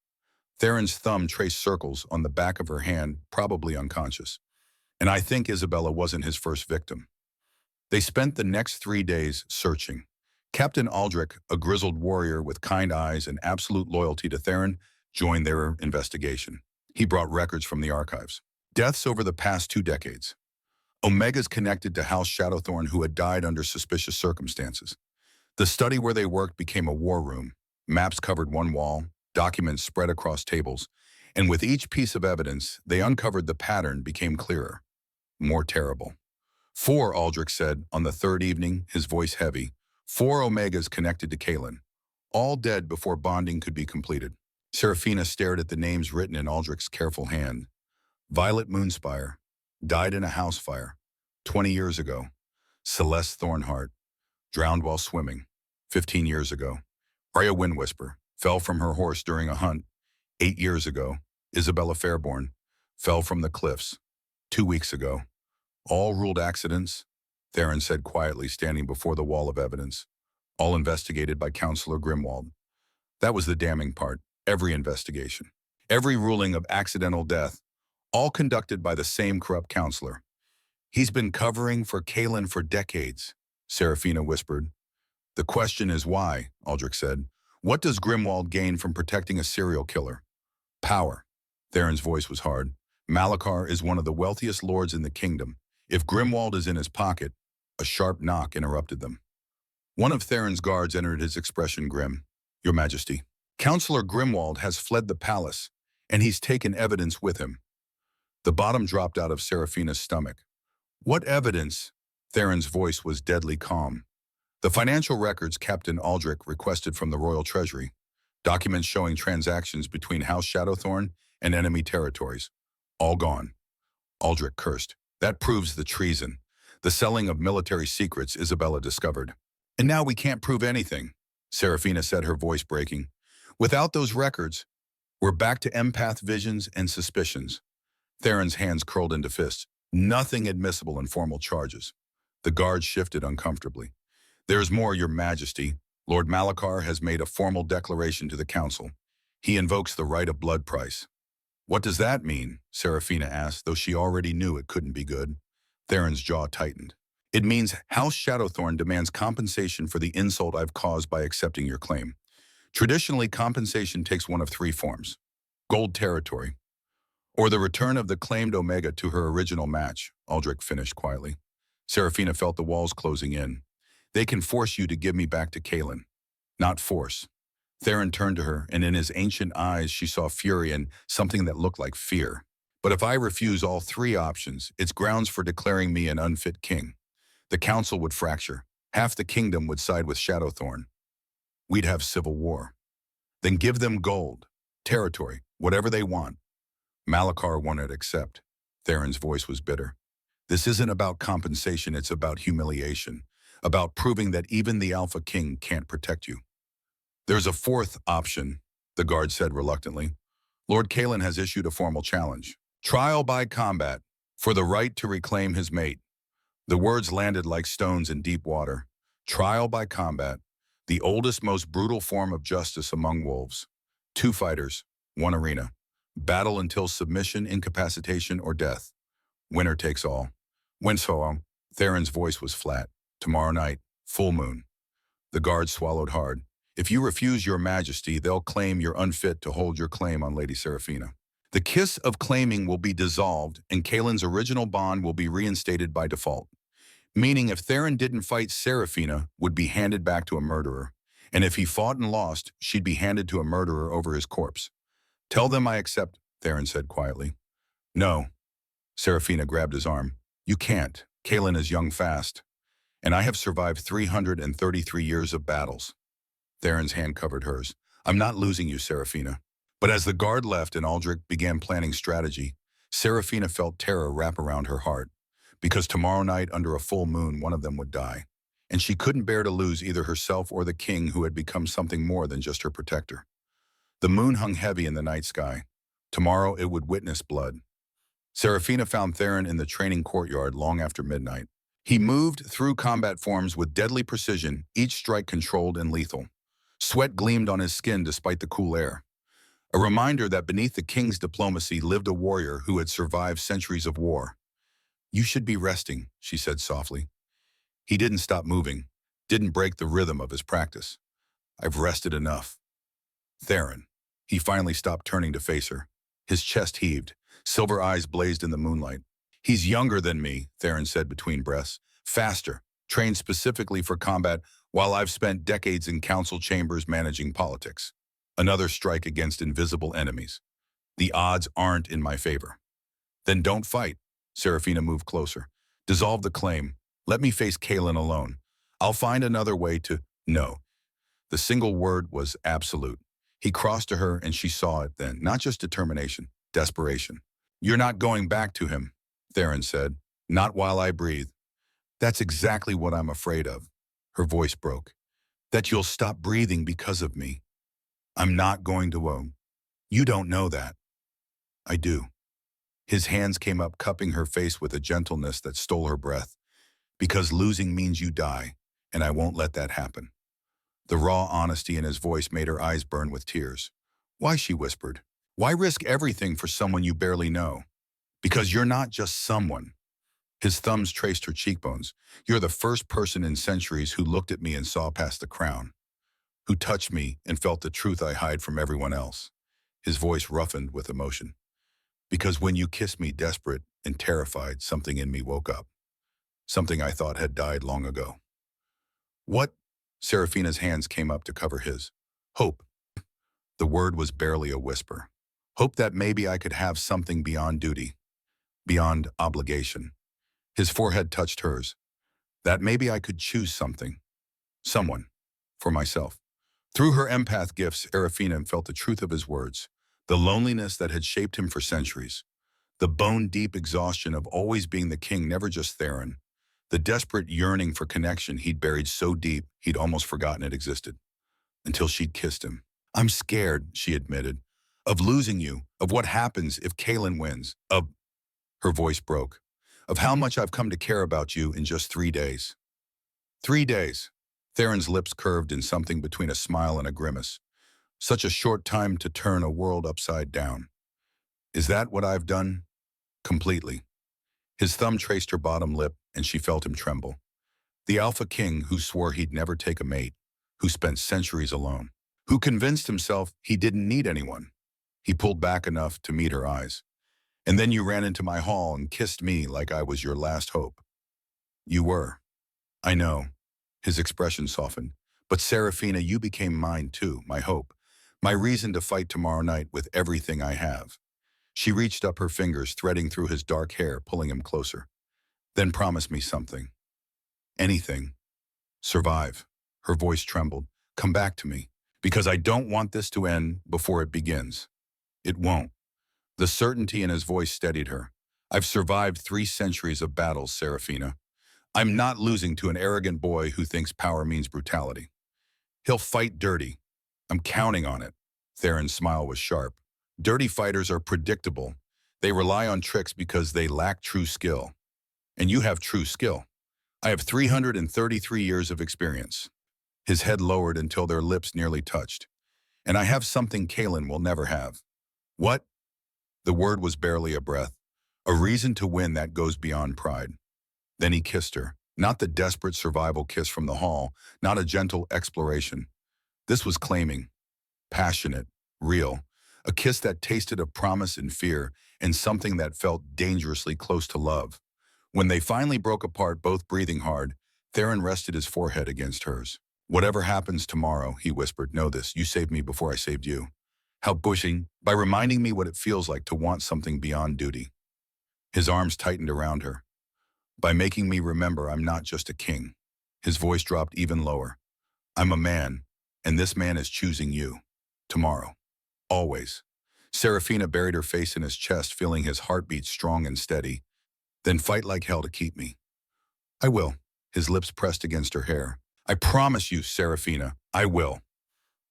Theron's thumb traced circles on the back of her hand, probably unconscious. And I think Isabella wasn't his first victim. They spent the next 3 days searching. Captain Aldrich, a grizzled warrior with kind eyes and absolute loyalty to Theron, joined their investigation. He brought records from the archives. Deaths over the past 2 decades. Omegas connected to House Shadowthorn who had died under suspicious circumstances. The study where they worked became a war room. Maps covered one wall, documents spread across tables, and with each piece of evidence, they uncovered the pattern became clearer, more terrible. 4, Aldrich said on the third evening, his voice heavy. 4 Omegas connected to Kalen, all dead before bonding could be completed. Serafina stared at the names written in Aldrich's careful hand. Violet Moonspire, died in a house fire, 20 years ago. Celeste Thornhart, drowned while swimming, 15 years ago. Arya Windwhisper, fell from her horse during a hunt, 8 years ago. Isabella Fairborn, fell from the cliffs, 2 weeks ago. All ruled accidents, Theron said quietly, standing before the wall of evidence. All investigated by Counselor Grimwald. That was the damning part. Every investigation. Every ruling of accidental death, all conducted by the same corrupt counselor. He's been covering for Kalen for decades, Serafina whispered. The question is why, Aldrich said. What does Grimwald gain from protecting a serial killer? Power. Theron's voice was hard. Malachar is one of the wealthiest lords in the kingdom. If Grimwald is in his pocket, a sharp knock interrupted them. One of Theron's guards entered, his expression grim. Your Majesty. Counselor Grimwald has fled the palace, and he's taken evidence with him. The bottom dropped out of Serafina's stomach. What evidence? Theron's voice was deadly calm. The financial records Captain Aldrich requested from the royal treasury. Documents showing transactions between House Shadowthorn and enemy territories. All gone. Aldrich cursed. That proves the treason. The selling of military secrets Isabella discovered. And now we can't prove anything, Serafina said, her voice breaking. Without those records, we're back to empath visions and suspicions. Theron's hands curled into fists. Nothing admissible in formal charges. The guards shifted uncomfortably. There's more, Your Majesty. Lord Malachar has made a formal declaration to the council. He invokes the right of blood price. What does that mean? Serafina asked, though she already knew it couldn't be good. Theron's jaw tightened. It means House Shadowthorn demands compensation for the insult I've caused by accepting your claim. Traditionally, compensation takes one of 3 forms. Gold territory, or the return of the claimed Omega to her original match, Aldrich finished quietly. Serafina felt the walls closing in. They can force you to give me back to Kalen, not force. Theron turned to her, and in his ancient eyes she saw fury and something that looked like fear. But if I refuse all 3 options, it's grounds for declaring me an unfit king. The council would fracture. Half the kingdom would side with Shadowthorn. We'd have civil war. Then give them gold, territory, whatever they want. Malachar won't accept. Theron's voice was bitter. This isn't about compensation, it's about humiliation. About proving that even the Alphaking can't protect you. There's a 4th option, the guard said reluctantly. Lord Kalen has issued a formal challenge. Trial by combat, for the right to reclaim his mate. The words landed like stones in deep water. Trial by combat, the oldest, most brutal form of justice among wolves. 2 fighters, 1 arena. Battle until submission, incapacitation, or death. Winner takes all. Winslow. Theron's voice was flat. Tomorrow night, full moon. The guard swallowed hard. If you refuse, Your Majesty, they'll claim you're unfit to hold your claim on Lady Serafina. The kiss of claiming will be dissolved, and Kalen's original bond will be reinstated by default. Meaning if Theron didn't fight, Serafina would be handed back to a murderer. And if he fought and lost, she'd be handed to a murderer over his corpse. Tell them I accept, Theron said quietly. No. Serafina grabbed his arm. You can't. Kalen is young fast. And I have survived 333 years of battles. Theron's hand covered hers. I'm not losing you, Serafina. But as the guard left and Aldrich began planning strategy, Serafina felt terror wrap around her heart. Because tomorrow night, under a full moon, one of them would die. And she couldn't bear to lose either herself or the king who had become something more than just her protector. The moon hung heavy in the night sky. Tomorrow it would witness blood. Serafina found Theron in the training courtyard long after midnight. He moved through combat forms with deadly precision, each strike controlled and lethal. Sweat gleamed on his skin despite the cool air. A reminder that beneath the king's diplomacy lived a warrior who had survived centuries of war. You should be resting, she said softly. He didn't stop moving, didn't break the rhythm of his practice. I've rested enough. Theron. He finally stopped, turning to face her. His chest heaved. Silver eyes blazed in the moonlight. He's younger than me, Theron said between breaths. Faster, trained specifically for combat, while I've spent decades in council chambers managing politics. Another strike against invisible enemies. The odds aren't in my favor. Then don't fight. Serafina moved closer. Dissolve the claim. Let me face Kalen alone. I'll find another way to... No. The single word was absolute. He crossed to her and she saw it then, not just determination, desperation. You're not going back to him, Theron said. Not while I breathe. That's exactly what I'm afraid of. Her voice broke. That you'll stop breathing because of me. I'm not going to. You don't know that. I do. His hands came up, cupping her face with a gentleness that stole her breath. Because losing means you die, and I won't let that happen. The raw honesty in his voice made her eyes burn with tears. Why, she whispered. Why risk everything for someone you barely know? Because you're not just someone. His thumbs traced her cheekbones. You're the first person in centuries who looked at me and saw past the crown. Who touched me and felt the truth I hide from everyone else. His voice roughened with emotion. Because when you kissed me desperate and terrified, something in me woke up. Something I thought had died long ago. What? Serafina's hands came up to cover his. Hope. The word was barely a whisper. Hope that maybe I could have something beyond duty. Beyond obligation. His forehead touched hers. That maybe I could choose something. Someone. For myself. Through her empath gifts, Serafina felt the truth of his words. The loneliness that had shaped him for centuries. The bone-deep exhaustion of always being the king, never just Theron. The desperate yearning for connection he'd buried so deep he'd almost forgotten it existed. Until she'd kissed him. I'm scared, she admitted. Of losing you. Of what happens if Kalen wins. Of... Her voice broke. Of how much I've come to care about you in just 3 days. 3 days. Theron's lips curved in something between a smile and a grimace. Such a short time to turn a world upside down. Is that what I've done? Completely. His thumb traced her bottom lip, and she felt him tremble. The Alphaking who swore he'd never take a mate, who spent centuries alone, who convinced himself he didn't need anyone. He pulled back enough to meet her eyes. And then you ran into my hall and kissed me like I was your last hope. You were. I know. His expression softened. But Serafina, you became mine too, my hope. My reason to fight tomorrow night with everything I have. She reached up her fingers, threading through his dark hair, pulling him closer. Then promise me something. Anything. Survive. Her voice trembled. Come back to me. Because I don't want this to end before it begins. It won't. The certainty in his voice steadied her. I've survived 3 centuries of battles, Serafina. I'm not losing to an arrogant boy who thinks power means brutality. He'll fight dirty. I'm counting on it. Theron's smile was sharp. Dirty fighters are predictable. They rely on tricks because they lack true skill. And you have true skill. I have 333 years of experience. His head lowered until their lips nearly touched. And I have something Kalen will never have. What? The word was barely a breath. A reason to win that goes beyond pride. Then he kissed her. Not the desperate survival kiss from the hall, not a gentle exploration. This was claiming. Passionate. Real. A kiss that tasted of promise and fear, and something that felt dangerously close to love. When they finally broke apart, both breathing hard, Theron rested his forehead against hers. Whatever happens tomorrow, he whispered, know this, you saved me before I saved you. How pushing, by reminding me what it feels like to want something beyond duty. His arms tightened around her. By making me remember I'm not just a king. His voice dropped even lower. I'm a man, and this man is choosing you. Tomorrow. Always. Serafina buried her face in his chest, feeling his heartbeat strong and steady. Then fight like hell to keep me. I will. His lips pressed against her hair. I promise you, Serafina, I will.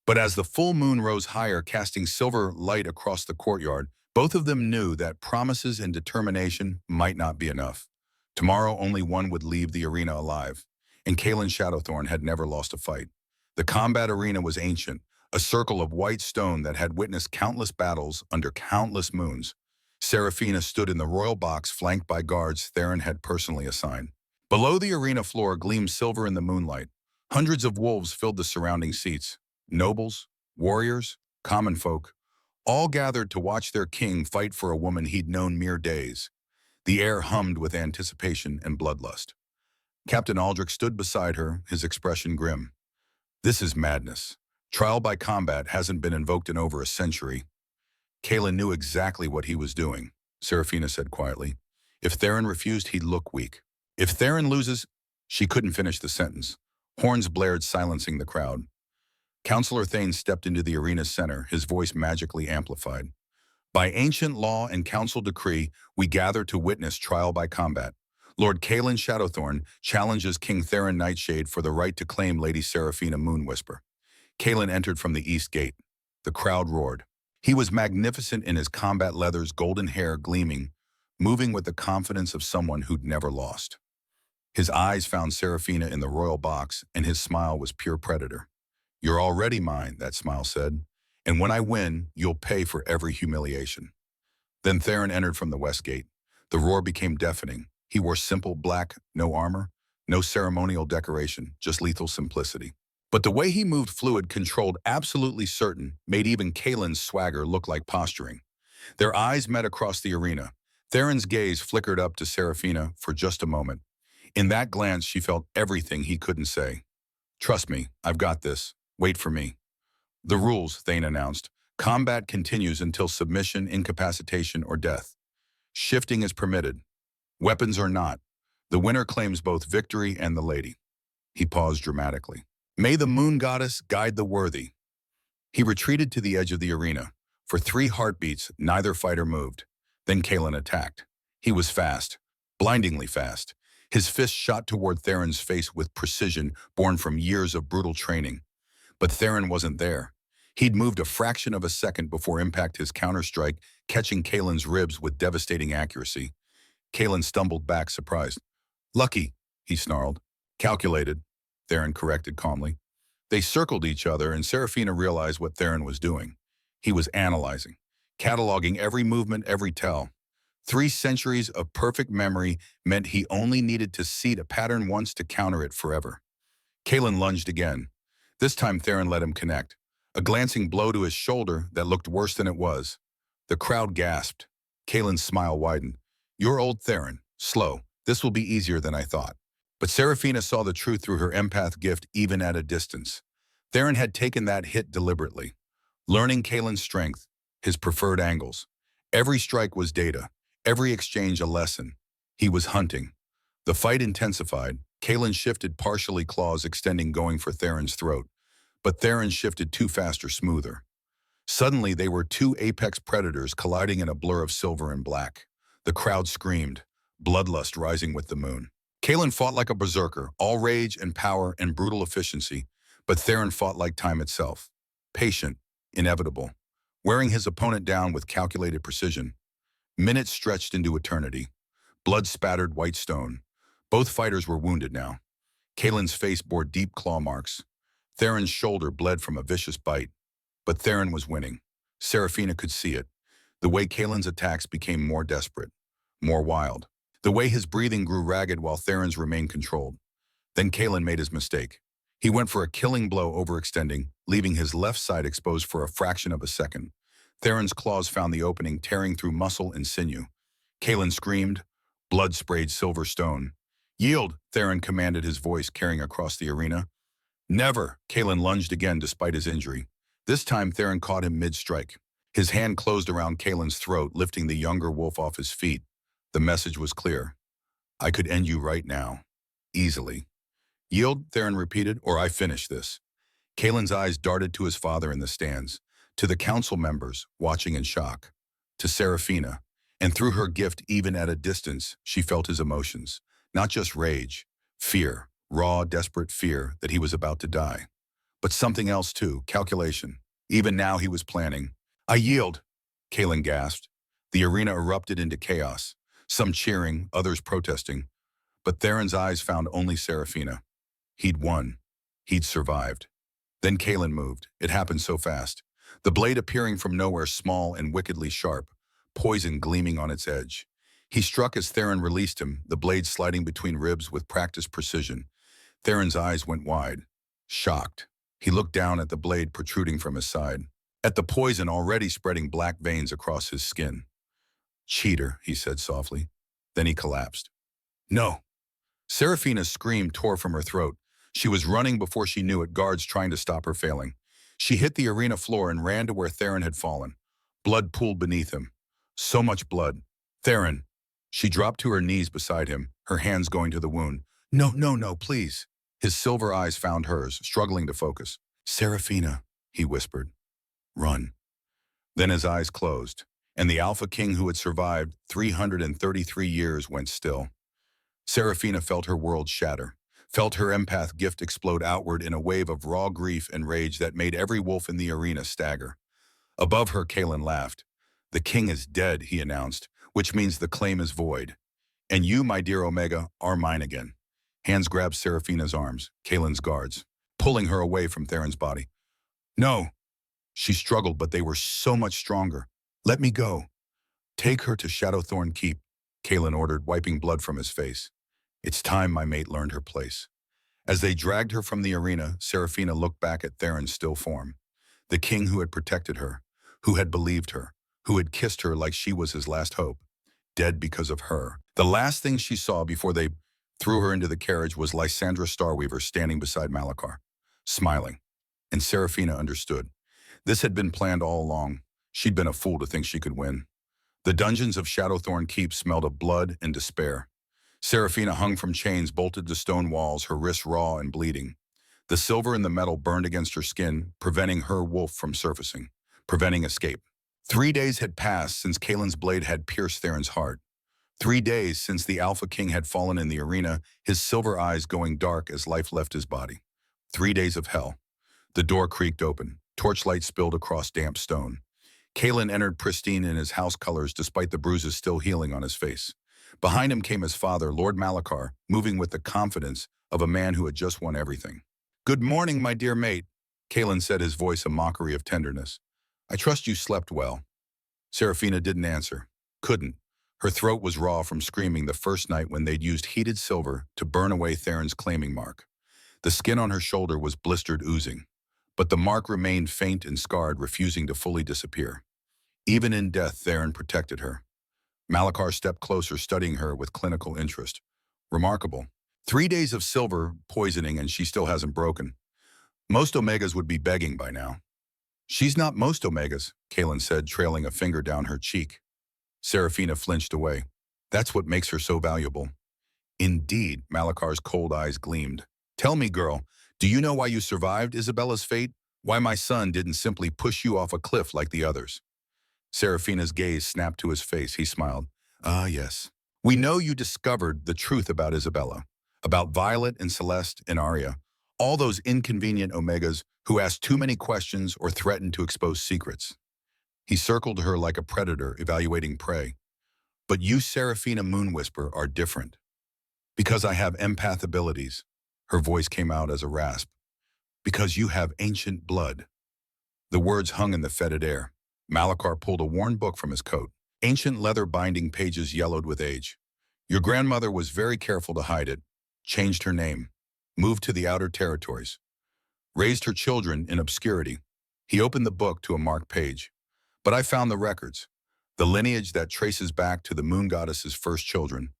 But as the full moon rose higher, casting silver light across the courtyard, both of them knew that promises and determination might not be enough. Tomorrow only one would leave the arena alive, and Kalen Shadowthorn had never lost a fight. The combat arena was ancient, a circle of white stone that had witnessed countless battles under countless moons. Serafina stood in the royal box flanked by guards Theron had personally assigned. Below the arena floor gleamed silver in the moonlight. Hundreds of wolves filled the surrounding seats. Nobles, warriors, common folk, all gathered to watch their king fight for a woman he'd known mere days. The air hummed with anticipation and bloodlust. Captain Aldrich stood beside her, his expression grim. This is madness. Trial by combat hasn't been invoked in over a century. Kalen knew exactly what he was doing, Serafina said quietly. If Theron refused, he'd look weak. If Theron loses, she couldn't finish the sentence. Horns blared, silencing the crowd. Counselor Thane stepped into the arena's center, his voice magically amplified. By ancient law and council decree, we gather to witness trial by combat. Lord Kaelin Shadowthorn challenges King Theron Nightshade for the right to claim Lady Seraphina Moonwhisper. Kaelin entered from the east gate. The crowd roared. He was magnificent in his combat leathers, golden hair gleaming, moving with the confidence of someone who'd never lost. His eyes found Seraphina in the royal box, and his smile was pure predator. "You're already mine," that smile said. "And when I win, you'll pay for every humiliation." Then Theron entered from the west gate. The roar became deafening. He wore simple black, no armor, no ceremonial decoration, just lethal simplicity. But the way he moved, fluid, controlled, absolutely certain, made even Kaelin's swagger look like posturing. Their eyes met across the arena. Theron's gaze flickered up to Seraphina for just a moment. In that glance, she felt everything he couldn't say. "Trust me, I've got this. Wait for me." "The rules," Thane announced. "Combat continues until submission, incapacitation, or death. Shifting is permitted. Weapons are not. The winner claims both victory and the lady." He paused dramatically. "May the moon goddess guide the worthy." He retreated to the edge of the arena. For 3 heartbeats, neither fighter moved. Then Kaelin attacked. He was fast, blindingly fast. His fist shot toward Theron's face with precision born from years of brutal training. But Theron wasn't there. He'd moved a fraction of a second before impact, his counterstrike catching Kaelin's ribs with devastating accuracy. Kaelin stumbled back, surprised. "Lucky," he snarled. "Calculated," Theron corrected calmly. They circled each other, and Seraphina realized what Theron was doing. He was analyzing, cataloging every movement, every tell. 3 centuries of perfect memory meant he only needed to seed a pattern once to counter it forever. Kaelin lunged again. This time Theron let him connect. A glancing blow to his shoulder that looked worse than it was. The crowd gasped. Kaelin's smile widened. "You're old, Theron. Slow. This will be easier than I thought." But Seraphina saw the truth through her empath gift even at a distance. Theron had taken that hit deliberately, learning Kaelin's strength, his preferred angles. Every strike was data, every exchange a lesson. He was hunting. The fight intensified. Kaelin shifted partially, claws extending, going for Theron's throat. But Theron shifted too fast or smoother. Suddenly, they were 2 apex predators colliding in a blur of silver and black. The crowd screamed, bloodlust rising with the moon. Kaelin fought like a berserker, all rage and power and brutal efficiency, but Theron fought like time itself. Patient, inevitable, wearing his opponent down with calculated precision. Minutes stretched into eternity. Blood-spattered white stone. Both fighters were wounded now. Kaelin's face bore deep claw marks. Theron's shoulder bled from a vicious bite. But Theron was winning. Seraphina could see it. The way Kaelin's attacks became more desperate, more wild. The way his breathing grew ragged while Theron's remained controlled. Then Kaelin made his mistake. He went for a killing blow, overextending, leaving his left side exposed for a fraction of a second. Theron's claws found the opening, tearing through muscle and sinew. Kaelin screamed. Blood sprayed silver stone. "Yield," Theron commanded, his voice carrying across the arena. "Never." Kaelin lunged again despite his injury. This time Theron caught him mid-strike. His hand closed around Kaelin's throat, lifting the younger wolf off his feet. The message was clear. "I could end you right now. Easily." "Yield," Theron repeated, "or I finish this." Kaelin's eyes darted to his father in the stands, to the council members watching in shock, to Seraphina, and through her gift, even at a distance, she felt his emotions. Not just rage, fear, raw, desperate fear that he was about to die. But something else too, calculation. Even now he was planning. "I yield," Kaelin gasped. The arena erupted into chaos, some cheering, others protesting. But Theron's eyes found only Seraphina. He'd won. He'd survived. Then Kaelin moved. It happened so fast. The blade appearing from nowhere, small and wickedly sharp, poison gleaming on its edge. He struck as Theron released him, the blade sliding between ribs with practiced precision. Theron's eyes went wide, shocked. He looked down at the blade protruding from his side, at the poison already spreading black veins across his skin. "Cheater," he said softly. Then he collapsed. "No." Seraphina's scream tore from her throat. She was running before she knew it, guards trying to stop her failing. She hit the arena floor and ran to where Theron had fallen. Blood pooled beneath him. So much blood. "Theron." She dropped to her knees beside him, her hands going to the wound. No, no, no, please. His silver eyes found hers, struggling to focus. Seraphina, he whispered. Run. Then his eyes closed, and the Alpha King who had survived 333 years went still. Seraphina felt her world shatter, felt her empath gift explode outward in a wave of raw grief and rage that made every wolf in the arena stagger. Above her, Kalen laughed. The king is dead, he announced, which means the claim is void. And you, my dear Omega, are mine again. Hands grabbed Seraphina's arms, Kalen's guards, pulling her away from Theron's body. No. She struggled, but they were so much stronger. Let me go. Take her to Shadowthorn Keep, Kalen ordered, wiping blood from his face. It's time my mate learned her place. As they dragged her from the arena, Seraphina looked back at Theron's still form. The king who had protected her, who had believed her, who had kissed her like she was his last hope, dead because of her. The last thing she saw before they threw her into the carriage was Lysandra Starweaver standing beside Malachar, smiling. And Seraphina understood. This had been planned all along. She'd been a fool to think she could win. The dungeons of Shadowthorn Keep smelled of blood and despair. Seraphina hung from chains bolted to stone walls, her wrists raw and bleeding. The silver in the metal burned against her skin, preventing her wolf from surfacing, preventing escape. 3 days had passed since Kalen's blade had pierced Theron's heart. 3 days since the Alpha King had fallen in the arena, his silver eyes going dark as life left his body. 3 days of hell. The door creaked open. Torchlight spilled across damp stone. Kalen entered pristine in his house colors despite the bruises still healing on his face. Behind him came his father, Lord Malachar, moving with the confidence of a man who had just won everything. Good morning, my dear mate, Kalen said, his voice a mockery of tenderness. I trust you slept well. Seraphina didn't answer. Couldn't. Her throat was raw from screaming the first night when they'd used heated silver to burn away Theron's claiming mark. The skin on her shoulder was blistered, oozing. But the mark remained faint and scarred, refusing to fully disappear. Even in death, Theron protected her. Malachar stepped closer, studying her with clinical interest. Remarkable. 3 days of silver poisoning and she still hasn't broken. Most Omegas would be begging by now. She's not most Omegas, Kalen said, trailing a finger down her cheek. Seraphina flinched away. That's what makes her so valuable. Indeed, Malachar's cold eyes gleamed. Tell me, girl, do you know why you survived Isabella's fate? Why my son didn't simply push you off a cliff like the others? Seraphina's gaze snapped to his face. He smiled. Ah, yes. We know you discovered the truth about Isabella, about Violet and Celeste and Arya, all those inconvenient Omegas who asked too many questions or threatened to expose secrets. He circled her like a predator evaluating prey. But you, Seraphina Moonwhisper, are different. Because I have empath abilities. Her voice came out as a rasp. Because you have ancient blood. The words hung in the fetid air. Malachar pulled a worn book from his coat. Ancient leather binding pages yellowed with age. Your grandmother was very careful to hide it, changed her name, moved to the outer territories, raised her children in obscurity. He opened the book to a marked page. But I found the records, the lineage that traces back to the moon goddess's first children,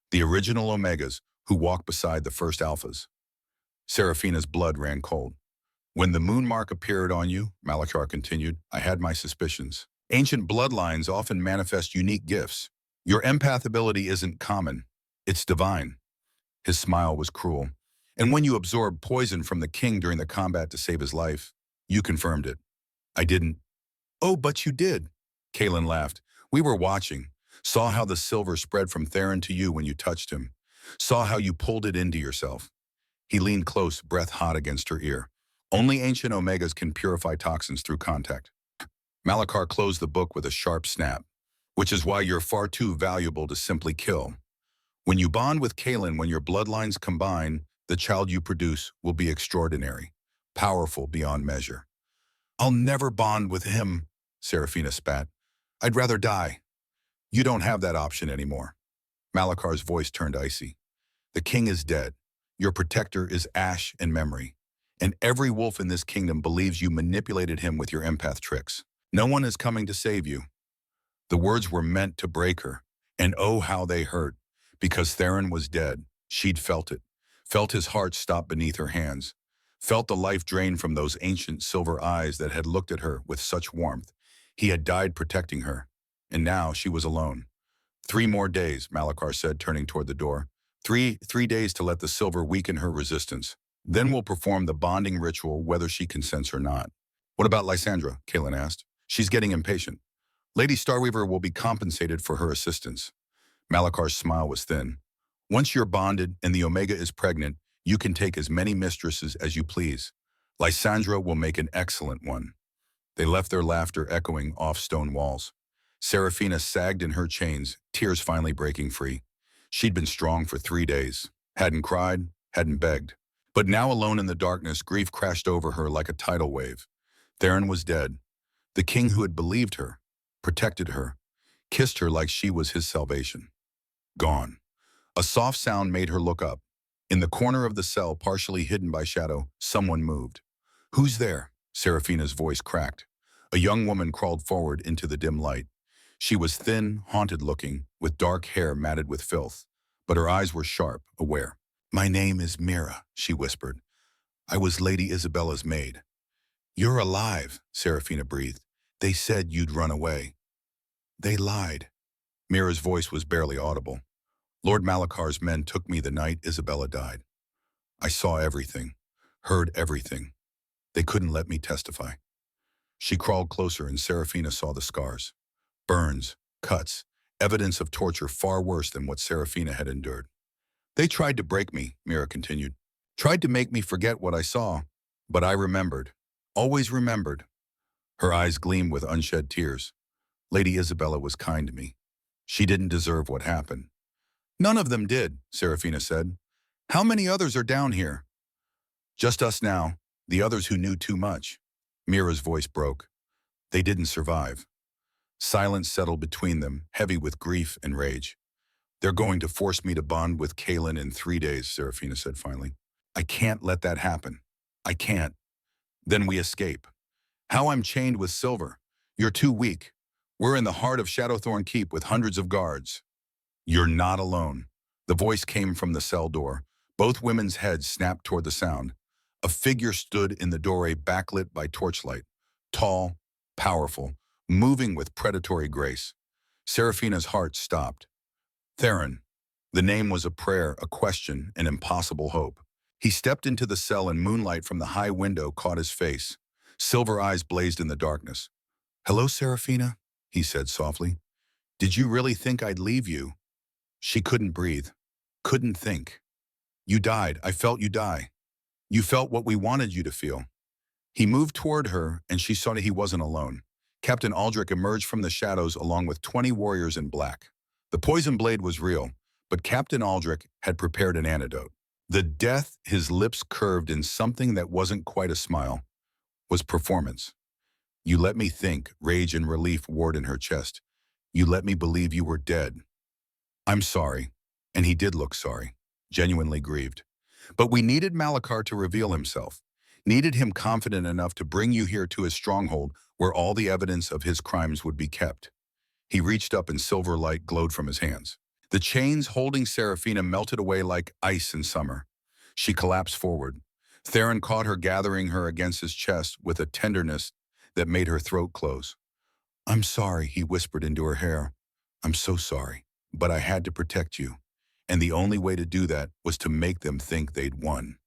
the original Omegas who walked beside the first Alphas. Seraphina's blood ran cold. When the moon mark appeared on you, Malachar continued, I had my suspicions. Ancient bloodlines often manifest unique gifts. Your empath ability isn't common. It's divine. His smile was cruel. And when you absorbed poison from the king during the combat to save his life, you confirmed it. I didn't. Oh, but you did. Kalen laughed. We were watching. Saw how the silver spread from Theron to you when you touched him. Saw how you pulled it into yourself. He leaned close, breath hot against her ear. Only ancient Omegas can purify toxins through contact. Malachar closed the book with a sharp snap, which is why you're far too valuable to simply kill. When you bond with Kalen, when your bloodlines combine, the child you produce will be extraordinary, powerful beyond measure. I'll never bond with him, Seraphina spat. I'd rather die. You don't have that option anymore. Malachar's voice turned icy. The king is dead. Your protector is ash and memory. And every wolf in this kingdom believes you manipulated him with your empath tricks. No one is coming to save you. The words were meant to break her. And oh, how they hurt. Because Theron was dead, she'd felt it. Felt his heart stop beneath her hands. Felt the life drain from those ancient silver eyes that had looked at her with such warmth. He had died protecting her. And now she was alone. 3 more days, Malachar said, turning toward the door. Three days to let the silver weaken her resistance. Then we'll perform the bonding ritual whether she consents or not. What about Lysandra? Kaelin asked. She's getting impatient. Lady Starweaver will be compensated for her assistance. Malakar's smile was thin. Once you're bonded and the Omega is pregnant, you can take as many mistresses as you please. Lysandra will make an excellent one. They left their laughter echoing off stone walls. Seraphina sagged in her chains, tears finally breaking free. She'd been strong for 3 days. Hadn't cried, hadn't begged. But now alone in the darkness, grief crashed over her like a tidal wave. Theron was dead. The king who had believed her, protected her, kissed her like she was his salvation. Gone. A soft sound made her look up. In the corner of the cell, partially hidden by shadow, someone moved. Who's there? Seraphina's voice cracked. A young woman crawled forward into the dim light. She was thin, haunted-looking, with dark hair matted with filth, but her eyes were sharp, aware. "My name is Mira," she whispered. "I was Lady Isabella's maid." "You're alive," Seraphina breathed. "They said you'd run away." "They lied." Mira's voice was barely audible. "Lord Malakar's men took me the night Isabella died. I saw everything, heard everything. They couldn't let me testify." She crawled closer and Seraphina saw the scars. Burns, cuts, evidence of torture far worse than what Seraphina had endured. "They tried to break me," Mira continued. "Tried to make me forget what I saw. But I remembered. Always remembered." Her eyes gleamed with unshed tears. "Lady Isabella was kind to me. She didn't deserve what happened." "None of them did," Seraphina said. "How many others are down here?" "Just us now, the others who knew too much." Mira's voice broke. "They didn't survive." Silence settled between them, heavy with grief and rage. "They're going to force me to bond with Kaelin in 3 days," Seraphina said finally. "I can't let that happen. I can't. Then we escape. How I'm chained with Silver. You're too weak. We're in the heart of Shadowthorn Keep with hundreds of guards." "You're not alone." The voice came from the cell door. Both women's heads snapped toward the sound. A figure stood in the doorway backlit by torchlight. Tall, powerful, moving with predatory grace. Seraphina's heart stopped. Theron. The name was a prayer, a question, an impossible hope. He stepped into the cell and moonlight from the high window caught his face. Silver eyes blazed in the darkness. "Hello, Seraphina," he said softly. "Did you really think I'd leave you?" She couldn't breathe, couldn't think. "You died. I felt you die. You felt what we wanted you to feel." He moved toward her, and she saw that he wasn't alone. Captain Aldrich emerged from the shadows along with 20 warriors in black. The poison blade was real, but Captain Aldrich had prepared an antidote. The death, his lips curved in something that wasn't quite a smile, was performance. "You let me think," rage and relief warred in her chest. "You let me believe you were dead." "I'm sorry." And he did look sorry, genuinely grieved. "But we needed Malakar to reveal himself. Needed him confident enough to bring you here to his stronghold where all the evidence of his crimes would be kept." He reached up and silver light glowed from his hands. The chains holding Seraphina melted away like ice in summer. She collapsed forward. Theron caught her, gathering her against his chest with a tenderness that made her throat close. "I'm sorry," he whispered into her hair. "I'm so sorry. But I had to protect you. And the only way to do that was to make them think they'd won."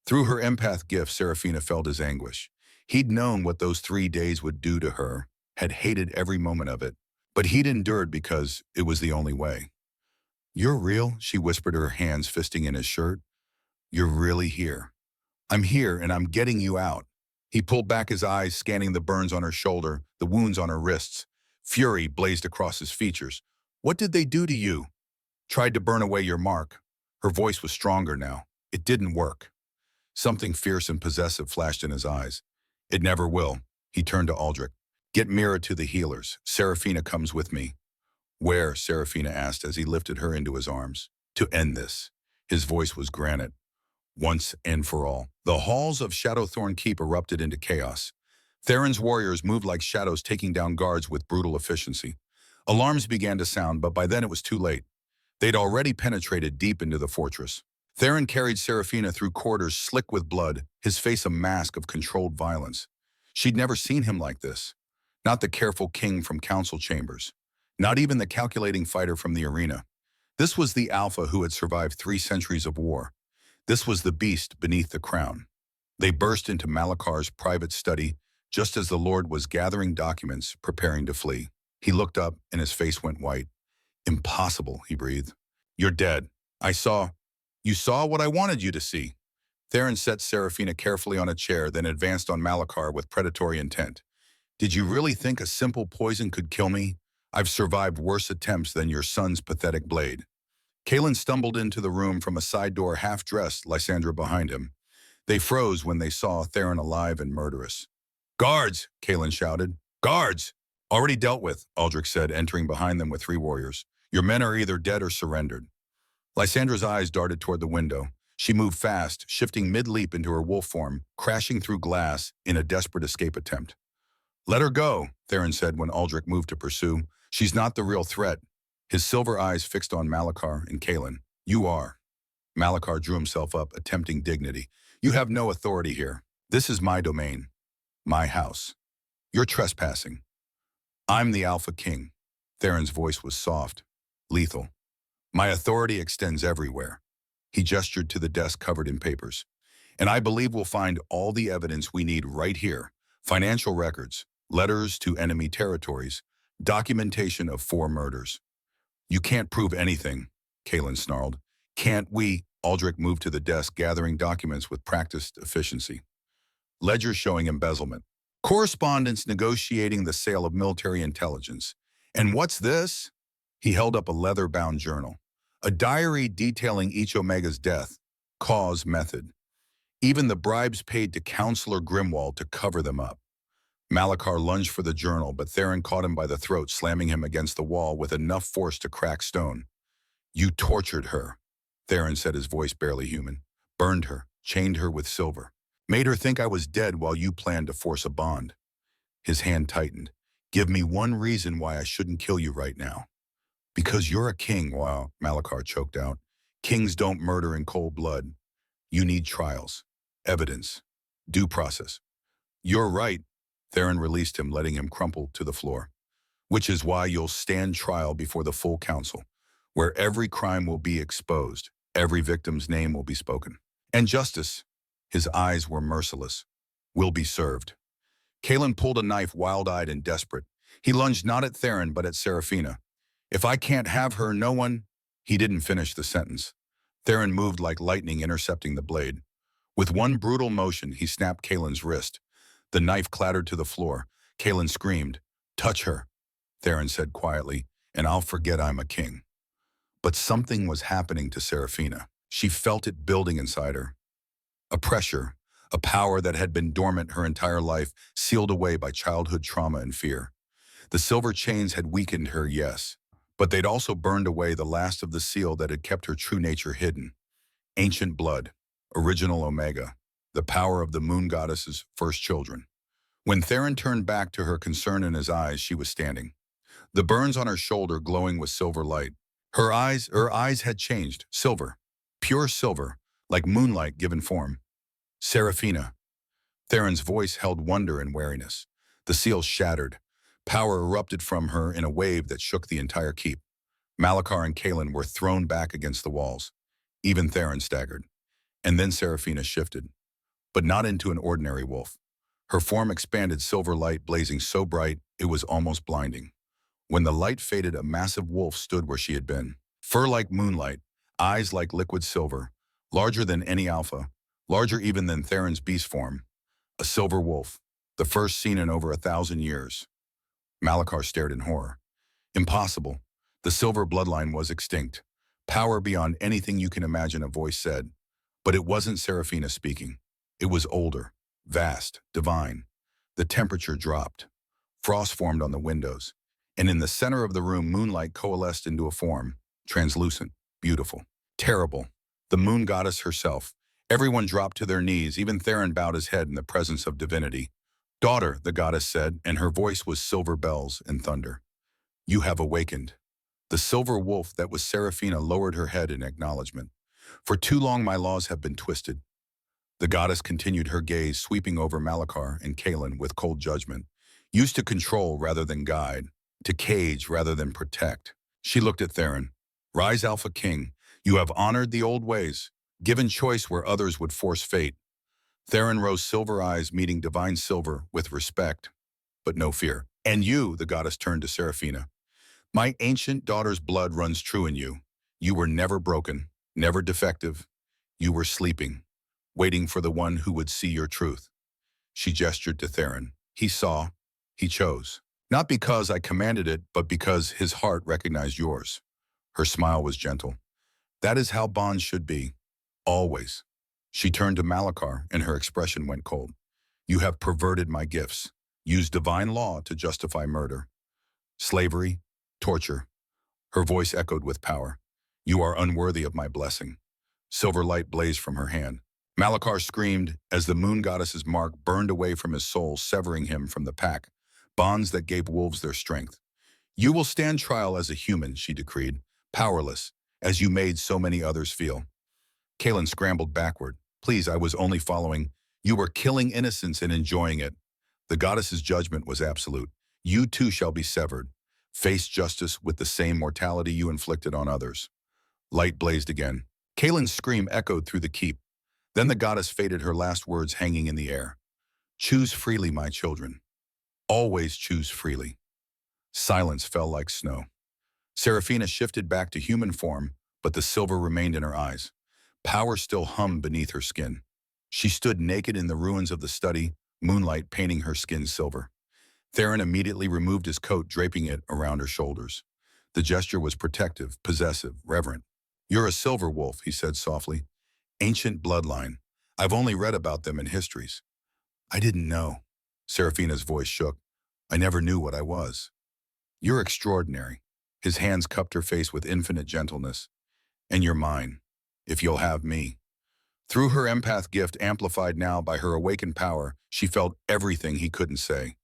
Through her empath gift, Seraphina felt his anguish. He'd known what those 3 days would do to her, had hated every moment of it. But he'd endured because it was the only way. "You're real," she whispered, her hands fisting in his shirt. "You're really here." "I'm here, and I'm getting you out." He pulled back his eyes, scanning the burns on her shoulder, the wounds on her wrists. Fury blazed across his features. "What did they do to you?" "Tried to burn away your mark." Her voice was stronger now. "It didn't work." Something fierce and possessive flashed in his eyes. "It never will." He turned to Aldrich. "Get Mira to the healers. Seraphina comes with me." "Where?" Seraphina asked as he lifted her into his arms. "To end this." His voice was granite. "Once and for all." The halls of Shadowthorn Keep erupted into chaos. Theron's warriors moved like shadows, taking down guards with brutal efficiency. Alarms began to sound, but by then it was too late. They'd already penetrated deep into the fortress. Theron carried Seraphina through corridors slick with blood, his face a mask of controlled violence. She'd never seen him like this. Not the careful king from council chambers. Not even the calculating fighter from the arena. This was the Alpha who had survived 3 centuries of war. This was the beast beneath the crown. They burst into Malakar's private study just as the Lord was gathering documents, preparing to flee. He looked up and his face went white. Impossible, he breathed. You're dead. I saw. You saw what I wanted you to see. Theron set Seraphina carefully on a chair, then advanced on Malakar with predatory intent. Did you really think a simple poison could kill me? I've survived worse attempts than your son's pathetic blade. Kalen stumbled into the room from a side door, half-dressed, Lysandra behind him. They froze when they saw Theron alive and murderous. Guards, Kalen shouted. Guards! Already dealt with, Aldrich said, entering behind them with 3 warriors. Your men are either dead or surrendered. Lysandra's eyes darted toward the window. She moved fast, shifting mid-leap into her wolf form, crashing through glass in a desperate escape attempt. Let her go, Theron said when Aldrich moved to pursue. She's not the real threat. His silver eyes fixed on Malakar and Kalen. You are. Malakar drew himself up, attempting dignity. You have no authority here. This is my domain. My house. You're trespassing. I'm the Alpha King. Theron's voice was soft, lethal. My authority extends everywhere. He gestured to the desk covered in papers. And I believe we'll find all the evidence we need right here. Financial records, letters to enemy territories, documentation of 4 murders. You can't prove anything, Kalen snarled. Can't we? Aldrich moved to the desk, gathering documents with practiced efficiency. Ledgers showing embezzlement. Correspondence negotiating the sale of military intelligence. And what's this? He held up a leather-bound journal. A diary detailing each Omega's death, cause, method. Even the bribes paid to Counselor Grimwald to cover them up. Malakar lunged for the journal, but Theron caught him by the throat, slamming him against the wall with enough force to crack stone. You tortured her, Theron said, his voice barely human. Burned her, chained her with silver. Made her think I was dead while you planned to force a bond. His hand tightened. Give me one reason why I shouldn't kill you right now. Because you're a king, wow, Malakar choked out. Kings don't murder in cold blood. You need trials, evidence, due process. You're right. Theron released him, letting him crumple to the floor. Which is why you'll stand trial before the full council, where every crime will be exposed, every victim's name will be spoken. And justice, his eyes were merciless, will be served. Kalen pulled a knife, wild-eyed and desperate. He lunged not at Theron, but at Seraphina. If I can't have her, no one... He didn't finish the sentence. Theron moved like lightning, intercepting the blade. With one brutal motion, he snapped Kalen's wrist. The knife clattered to the floor. Kalen screamed. Touch her, Theron said quietly, and I'll forget I'm a king. But something was happening to Seraphina. She felt it building inside her. A pressure, a power that had been dormant her entire life, sealed away by childhood trauma and fear. The silver chains had weakened her, yes, but they'd also burned away the last of the seal that had kept her true nature hidden. Ancient blood, original Omega, the power of the moon goddess's first children. When Theron turned back to her, concern in his eyes, she was standing. The burns on her shoulder glowing with silver light. Her eyes had changed, silver, pure silver, like moonlight given form. Seraphina. Theron's voice held wonder and wariness. The seal shattered. Power erupted from her in a wave that shook the entire keep. Malakar and Kalen were thrown back against the walls. Even Theron staggered. And then Seraphina shifted, but not into an ordinary wolf. Her form expanded, silver light blazing so bright it was almost blinding. When the light faded, a massive wolf stood where she had been. Fur like moonlight, eyes like liquid silver, larger than any alpha, larger even than Theron's beast form. A silver wolf, the first seen in over 1,000 years. Malakar stared in horror. Impossible. The silver bloodline was extinct. Power beyond anything you can imagine, a voice said. But it wasn't Seraphina speaking. It was older, vast, divine. The temperature dropped. Frost formed on the windows. And in the center of the room, moonlight coalesced into a form, translucent, beautiful, terrible. The moon goddess herself. Everyone dropped to their knees, even Theron bowed his head in the presence of divinity. Daughter, the goddess said, and her voice was silver bells and thunder. You have awakened. The silver wolf that was Seraphina lowered her head in acknowledgement. For too long my laws have been twisted. The goddess continued, her gaze sweeping over Malakar and Kalen with cold judgment. Used to control rather than guide, to cage rather than protect. She looked at Theron. Rise, Alpha King. You have honored the old ways, given choice where others would force fate. Theron rose silver eyes meeting divine silver with respect, but no fear. And you, the goddess turned to Seraphina. My ancient daughter's blood runs true in you. You were never broken, never defective. You were sleeping, waiting for the one who would see your truth. She gestured to Theron. He saw, he chose. Not because I commanded it, but because his heart recognized yours. Her smile was gentle. That is how bonds should be. Always. She turned to Malachar, and her expression went cold. You have perverted my gifts, used divine law to justify murder. Slavery, torture. Her voice echoed with power. You are unworthy of my blessing. Silver light blazed from her hand. Malachar screamed as the moon goddess's mark burned away from his soul, severing him from the pack, bonds that gave wolves their strength. You will stand trial as a human, she decreed, powerless, as you made so many others feel. Kaelin scrambled backward. Please, I was only following. You were killing innocents and enjoying it. The goddess's judgment was absolute. You too shall be severed. Face justice with the same mortality you inflicted on others. Light blazed again. Kaelin's scream echoed through the keep. Then the goddess faded, her last words hanging in the air. Choose freely, my children. Always choose freely. Silence fell like snow. Seraphina shifted back to human form, but the silver remained in her eyes. Power still hummed beneath her skin. She stood naked in the ruins of the study, moonlight painting her skin silver. Theron immediately removed his coat, draping it around her shoulders. The gesture was protective, possessive, reverent. You're a silver wolf, he said softly. Ancient bloodline. I've only read about them in histories. I didn't know. Seraphina's voice shook. I never knew what I was. You're extraordinary. His hands cupped her face with infinite gentleness. And you're mine, if you'll have me. Through her empath gift amplified now by her awakened power, she felt everything he couldn't say.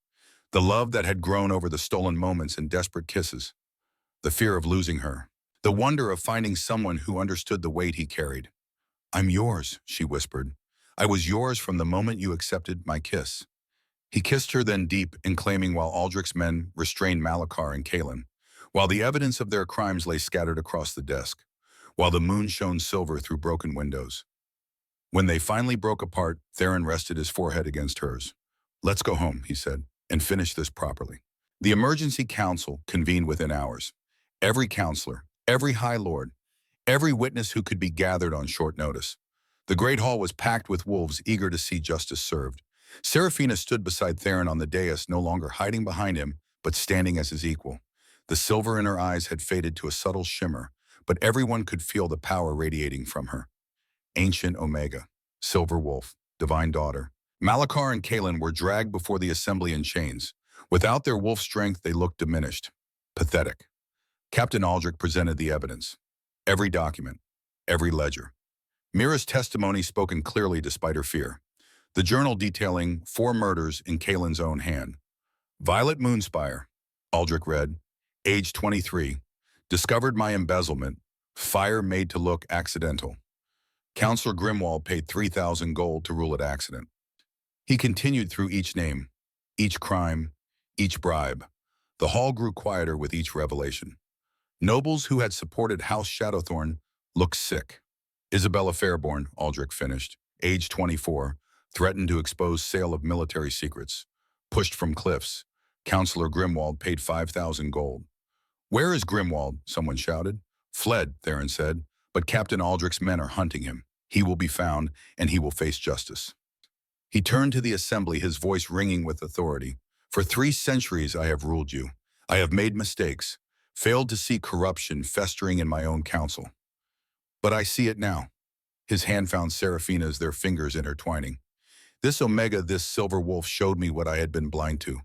The love that had grown over the stolen moments and desperate kisses. The fear of losing her. The wonder of finding someone who understood the weight he carried. I'm yours, she whispered. I was yours from the moment you accepted my kiss. He kissed her then deep, claiming while Aldrich's men restrained Malachar and Kaelin, while the evidence of their crimes lay scattered across the desk, while the moon shone silver through broken windows. When they finally broke apart, Theron rested his forehead against hers. Let's go home, he said, and finish this properly. The emergency council convened within hours. Every counselor, every high lord, every witness who could be gathered on short notice. The great hall was packed with wolves eager to see justice served. Seraphina stood beside Theron on the dais, no longer hiding behind him, but standing as his equal. The silver in her eyes had faded to a subtle shimmer, but everyone could feel the power radiating from her. Ancient Omega, Silver Wolf, Divine Daughter. Malachar and Kaelin were dragged before the assembly in chains. Without their wolf strength, they looked diminished. Pathetic. Captain Aldrich presented the evidence. Every document, every ledger. Mira's testimony spoken clearly despite her fear. The journal detailing 4 murders in Kaelin's own hand. Violet Moonspire, Aldrich read, age 23, discovered my embezzlement, fire made to look accidental. Counselor Grimwald paid 3,000 gold to rule it accident. He continued through each name, each crime, each bribe. The hall grew quieter with each revelation. Nobles who had supported House Shadowthorn looked sick. Isabella Fairborn, Aldrich finished, age 24, threatened to expose sale of military secrets. Pushed from cliffs. Counselor Grimwald paid 5,000 gold. Where is Grimwald? Someone shouted. Fled, Theron said, but Captain Aldrich's men are hunting him. He will be found, and he will face justice. He turned to the assembly, his voice ringing with authority. For 3 centuries I have ruled you. I have made mistakes, failed to see corruption festering in my own council. But I see it now. His hand found Seraphina's, their fingers intertwining. This Omega, this silver wolf showed me what I had been blind to.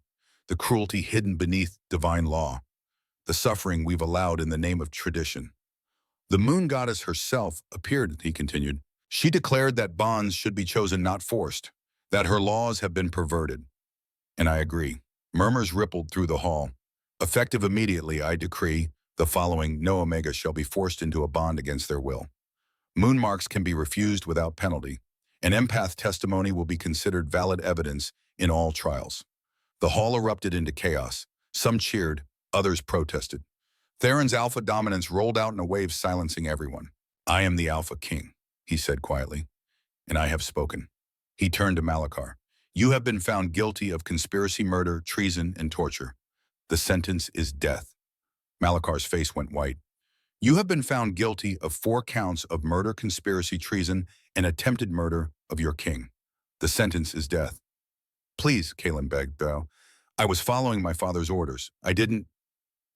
The cruelty hidden beneath divine law. The suffering we've allowed in the name of tradition. The moon goddess herself appeared, he continued. She declared that bonds should be chosen, not forced, that her laws have been perverted. And I agree. Murmurs rippled through the hall. Effective immediately, I decree the following: no Omega shall be forced into a bond against their will. Moon marks can be refused without penalty. An empath testimony will be considered valid evidence in all trials. The hall erupted into chaos. Some cheered, others protested. Theron's alpha dominance rolled out in a wave silencing everyone. I am the Alpha King, he said quietly, and I have spoken. He turned to Malachar. You have been found guilty of conspiracy, murder, treason, and torture. The sentence is death. Malachar's face went white. You have been found guilty of 4 counts of murder, conspiracy, treason, and attempted murder of your king. The sentence is death. Please, Kalen begged, though. I was following my father's orders. I didn't.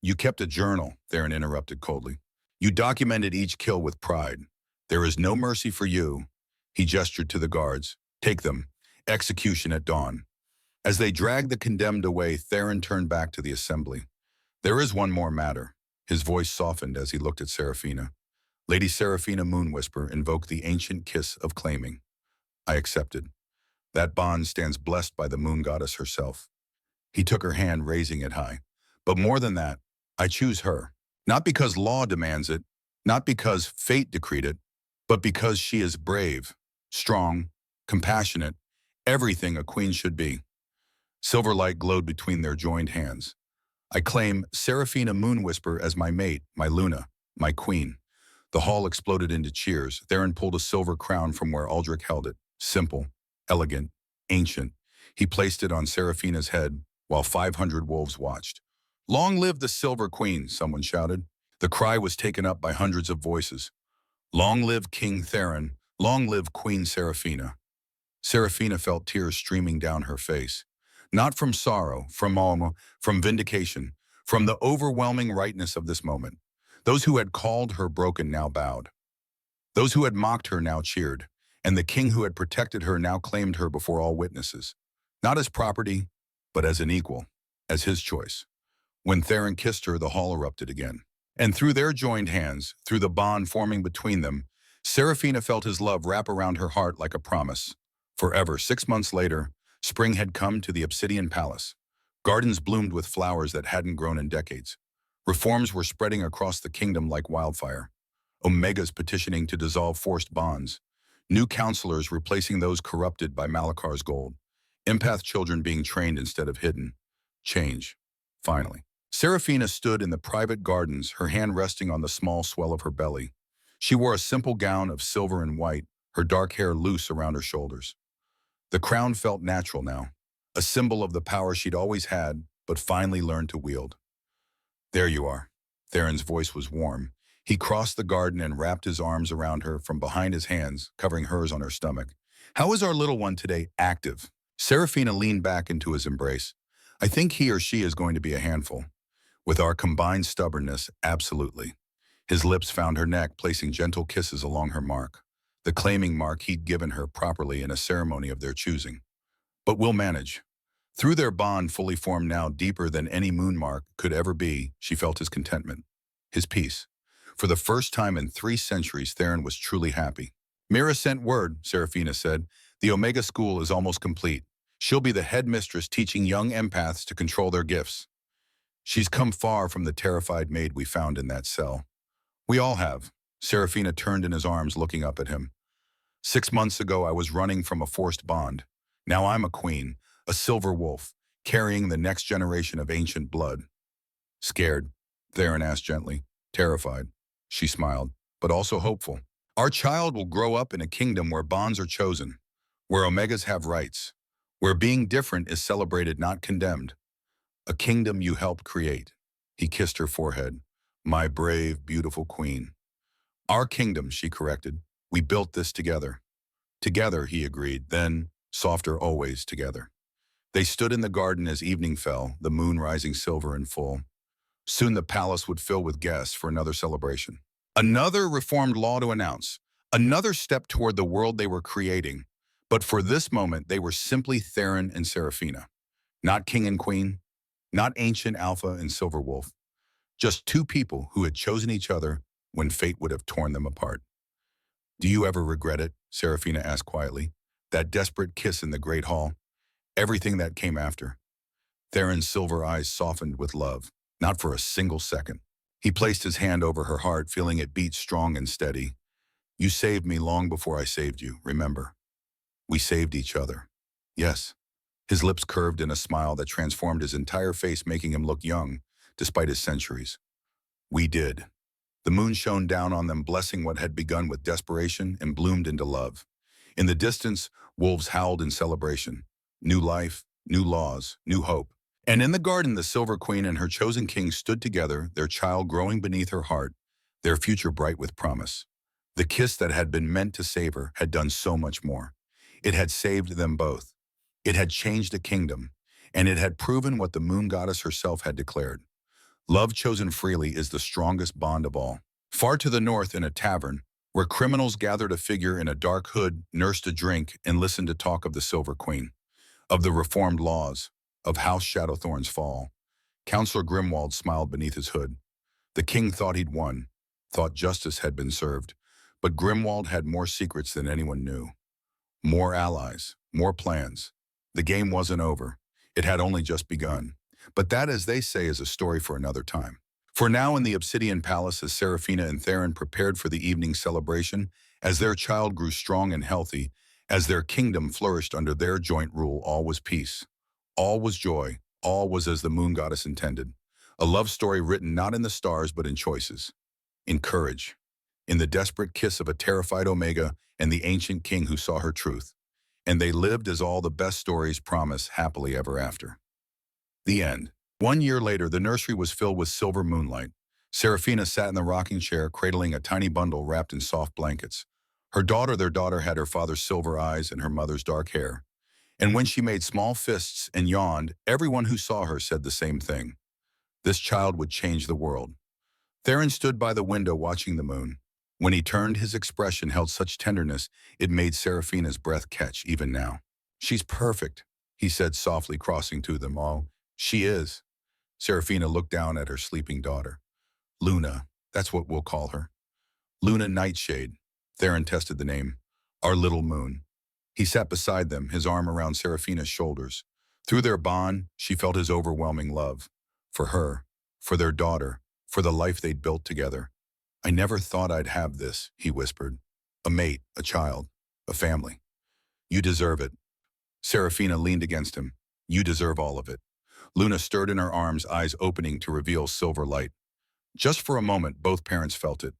You kept a journal, Theron interrupted coldly. You documented each kill with pride. There is no mercy for you. He gestured to the guards. Take them. Execution at dawn. As they dragged the condemned away, Theron turned back to the assembly. There is one more matter. His voice softened as he looked at Seraphina. Lady Seraphina Moonwhisper invoked the ancient kiss of claiming. I accepted. That bond stands blessed by the moon goddess herself. He took her hand, raising it high. But more than that, I choose her. Not because law demands it, not because fate decreed it, but because she is brave, strong, compassionate, everything a queen should be. Silver light glowed between their joined hands. I claim Seraphina Moonwhisper as my mate, my Luna, my queen. The hall exploded into cheers. Theron pulled a silver crown from where Aldrich held it. Simple, elegant, ancient. He placed it on Seraphina's head while 500 wolves watched. Long live the Silver Queen, someone shouted. The cry was taken up by hundreds of voices. Long live King Theron, long live Queen Seraphina. Seraphina felt tears streaming down her face. Not from sorrow, from vindication, from the overwhelming rightness of this moment. Those who had called her broken now bowed. Those who had mocked her now cheered, and the king who had protected her now claimed her before all witnesses. Not as property, but as an equal, as his choice. When Theron kissed her, the hall erupted again. And through their joined hands, through the bond forming between them, Seraphina felt his love wrap around her heart like a promise. Forever, 6 months later, spring had come to the Obsidian Palace. Gardens bloomed with flowers that hadn't grown in decades. Reforms were spreading across the kingdom like wildfire. Omegas petitioning to dissolve forced bonds. New counselors replacing those corrupted by Malachar's gold. Empath children being trained instead of hidden. Change. Finally. Seraphina stood in the private gardens, her hand resting on the small swell of her belly. She wore a simple gown of silver and white, her dark hair loose around her shoulders. The crown felt natural now, a symbol of the power she'd always had, but finally learned to wield. There you are. Theron's voice was warm. He crossed the garden and wrapped his arms around her from behind his hands, covering hers on her stomach. How is our little one today? Active. Seraphina leaned back into his embrace. I think he or she is going to be a handful. With our combined stubbornness, absolutely. His lips found her neck, placing gentle kisses along her mark, the claiming mark he'd given her properly in a ceremony of their choosing. But we'll manage. Through their bond fully formed now deeper than any moon mark could ever be, she felt his contentment, his peace. For the first time in 3 centuries, Theron was truly happy. Mira sent word, Seraphina said. The Omega School is almost complete. She'll be the headmistress teaching young empaths to control their gifts. She's come far from the terrified maid we found in that cell. We all have. Seraphina turned in his arms, looking up at him. 6 months ago, I was running from a forced bond. Now I'm a queen, a silver wolf, carrying the next generation of ancient blood. Scared? Theron asked gently. Terrified. She smiled, but also hopeful. Our child will grow up in a kingdom where bonds are chosen, where Omegas have rights, where being different is celebrated, not condemned. A kingdom you helped create. He kissed her forehead. My brave, beautiful queen. Our kingdom, she corrected. We built this together. Together, he agreed, then, softer always together. They stood in the garden as evening fell, the moon rising silver and full. Soon the palace would fill with guests for another celebration. Another reformed law to announce. Another step toward the world they were creating. But for this moment, they were simply Theron and Seraphina. Not king and queen. Not ancient Alpha and Silver Wolf. Just 2 people who had chosen each other when fate would have torn them apart. Do you ever regret it? Seraphina asked quietly. That desperate kiss in the great hall. Everything that came after. Theron's silver eyes softened with love, not for a single second. He placed his hand over her heart, feeling it beat strong and steady. You saved me long before I saved you, remember. We saved each other. Yes. His lips curved in a smile that transformed his entire face, making him look young, despite his centuries. We did. The moon shone down on them, blessing what had begun with desperation and bloomed into love. In the distance, wolves howled in celebration. New life, new laws, new hope. And in the garden, the Silver Queen and her chosen king stood together, their child growing beneath her heart, their future bright with promise. The kiss that had been meant to save her had done so much more. It had saved them both. It had changed a kingdom, and it had proven what the moon goddess herself had declared. Love chosen freely is the strongest bond of all. Far to the north, in a tavern, where criminals gathered, a figure in a dark hood nursed a drink and listened to talk of the Silver Queen, of the reformed laws, of House Shadowthorn's fall. Counselor Grimwald smiled beneath his hood. The king thought he'd won, thought justice had been served, but Grimwald had more secrets than anyone knew. More allies, more plans. The game wasn't over. It had only just begun. But that, as they say, is a story for another time. For now, in the Obsidian Palace, as Seraphina and Theron prepared for the evening celebration, as their child grew strong and healthy, as their kingdom flourished under their joint rule, all was peace. All was joy. All was as the moon goddess intended. A love story written not in the stars but in choices, in courage, in the desperate kiss of a terrified Omega and the ancient king who saw her truth. And they lived as all the best stories promise, happily ever after. The end. 1 year later, the nursery was filled with silver moonlight. Seraphina sat in the rocking chair, cradling a tiny bundle wrapped in soft blankets. Their daughter, had her father's silver eyes and her mother's dark hair. And when she made small fists and yawned, everyone who saw her said the same thing. This child would change the world. Theron stood by the window watching the moon. When he turned, his expression held such tenderness it made Seraphina's breath catch even now. "She's perfect," he said softly, crossing to them all. "She is." Seraphina looked down at her sleeping daughter. "Luna, that's what we'll call her. Luna Nightshade." Theron tested the name. "Our little moon." He sat beside them, his arm around Seraphina's shoulders. Through their bond, she felt his overwhelming love. For her, for their daughter, for the life they'd built together. "I never thought I'd have this," he whispered. "A mate, a child, a family. You deserve it." Seraphina leaned against him. "You deserve all of it." Luna stirred in her arms, eyes opening to reveal silver light. Just for a moment, both parents felt it.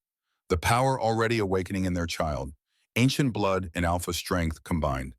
The power already awakening in their child. Ancient blood and alpha strength combined.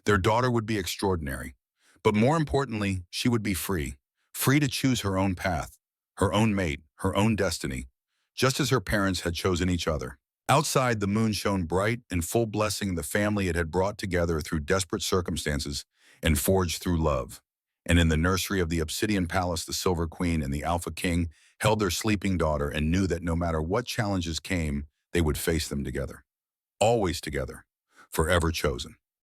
Their daughter would be extraordinary. But more importantly, she would be free. Free to choose her own path, her own mate, her own destiny, just as her parents had chosen each other. Outside, the moon shone bright and full, blessing the family it had brought together through desperate circumstances and forged through love. And in the nursery of the Obsidian Palace, the Silver Queen and the Alpha King held their sleeping daughter and knew that no matter what challenges came, they would face them together. Always together. Forever chosen.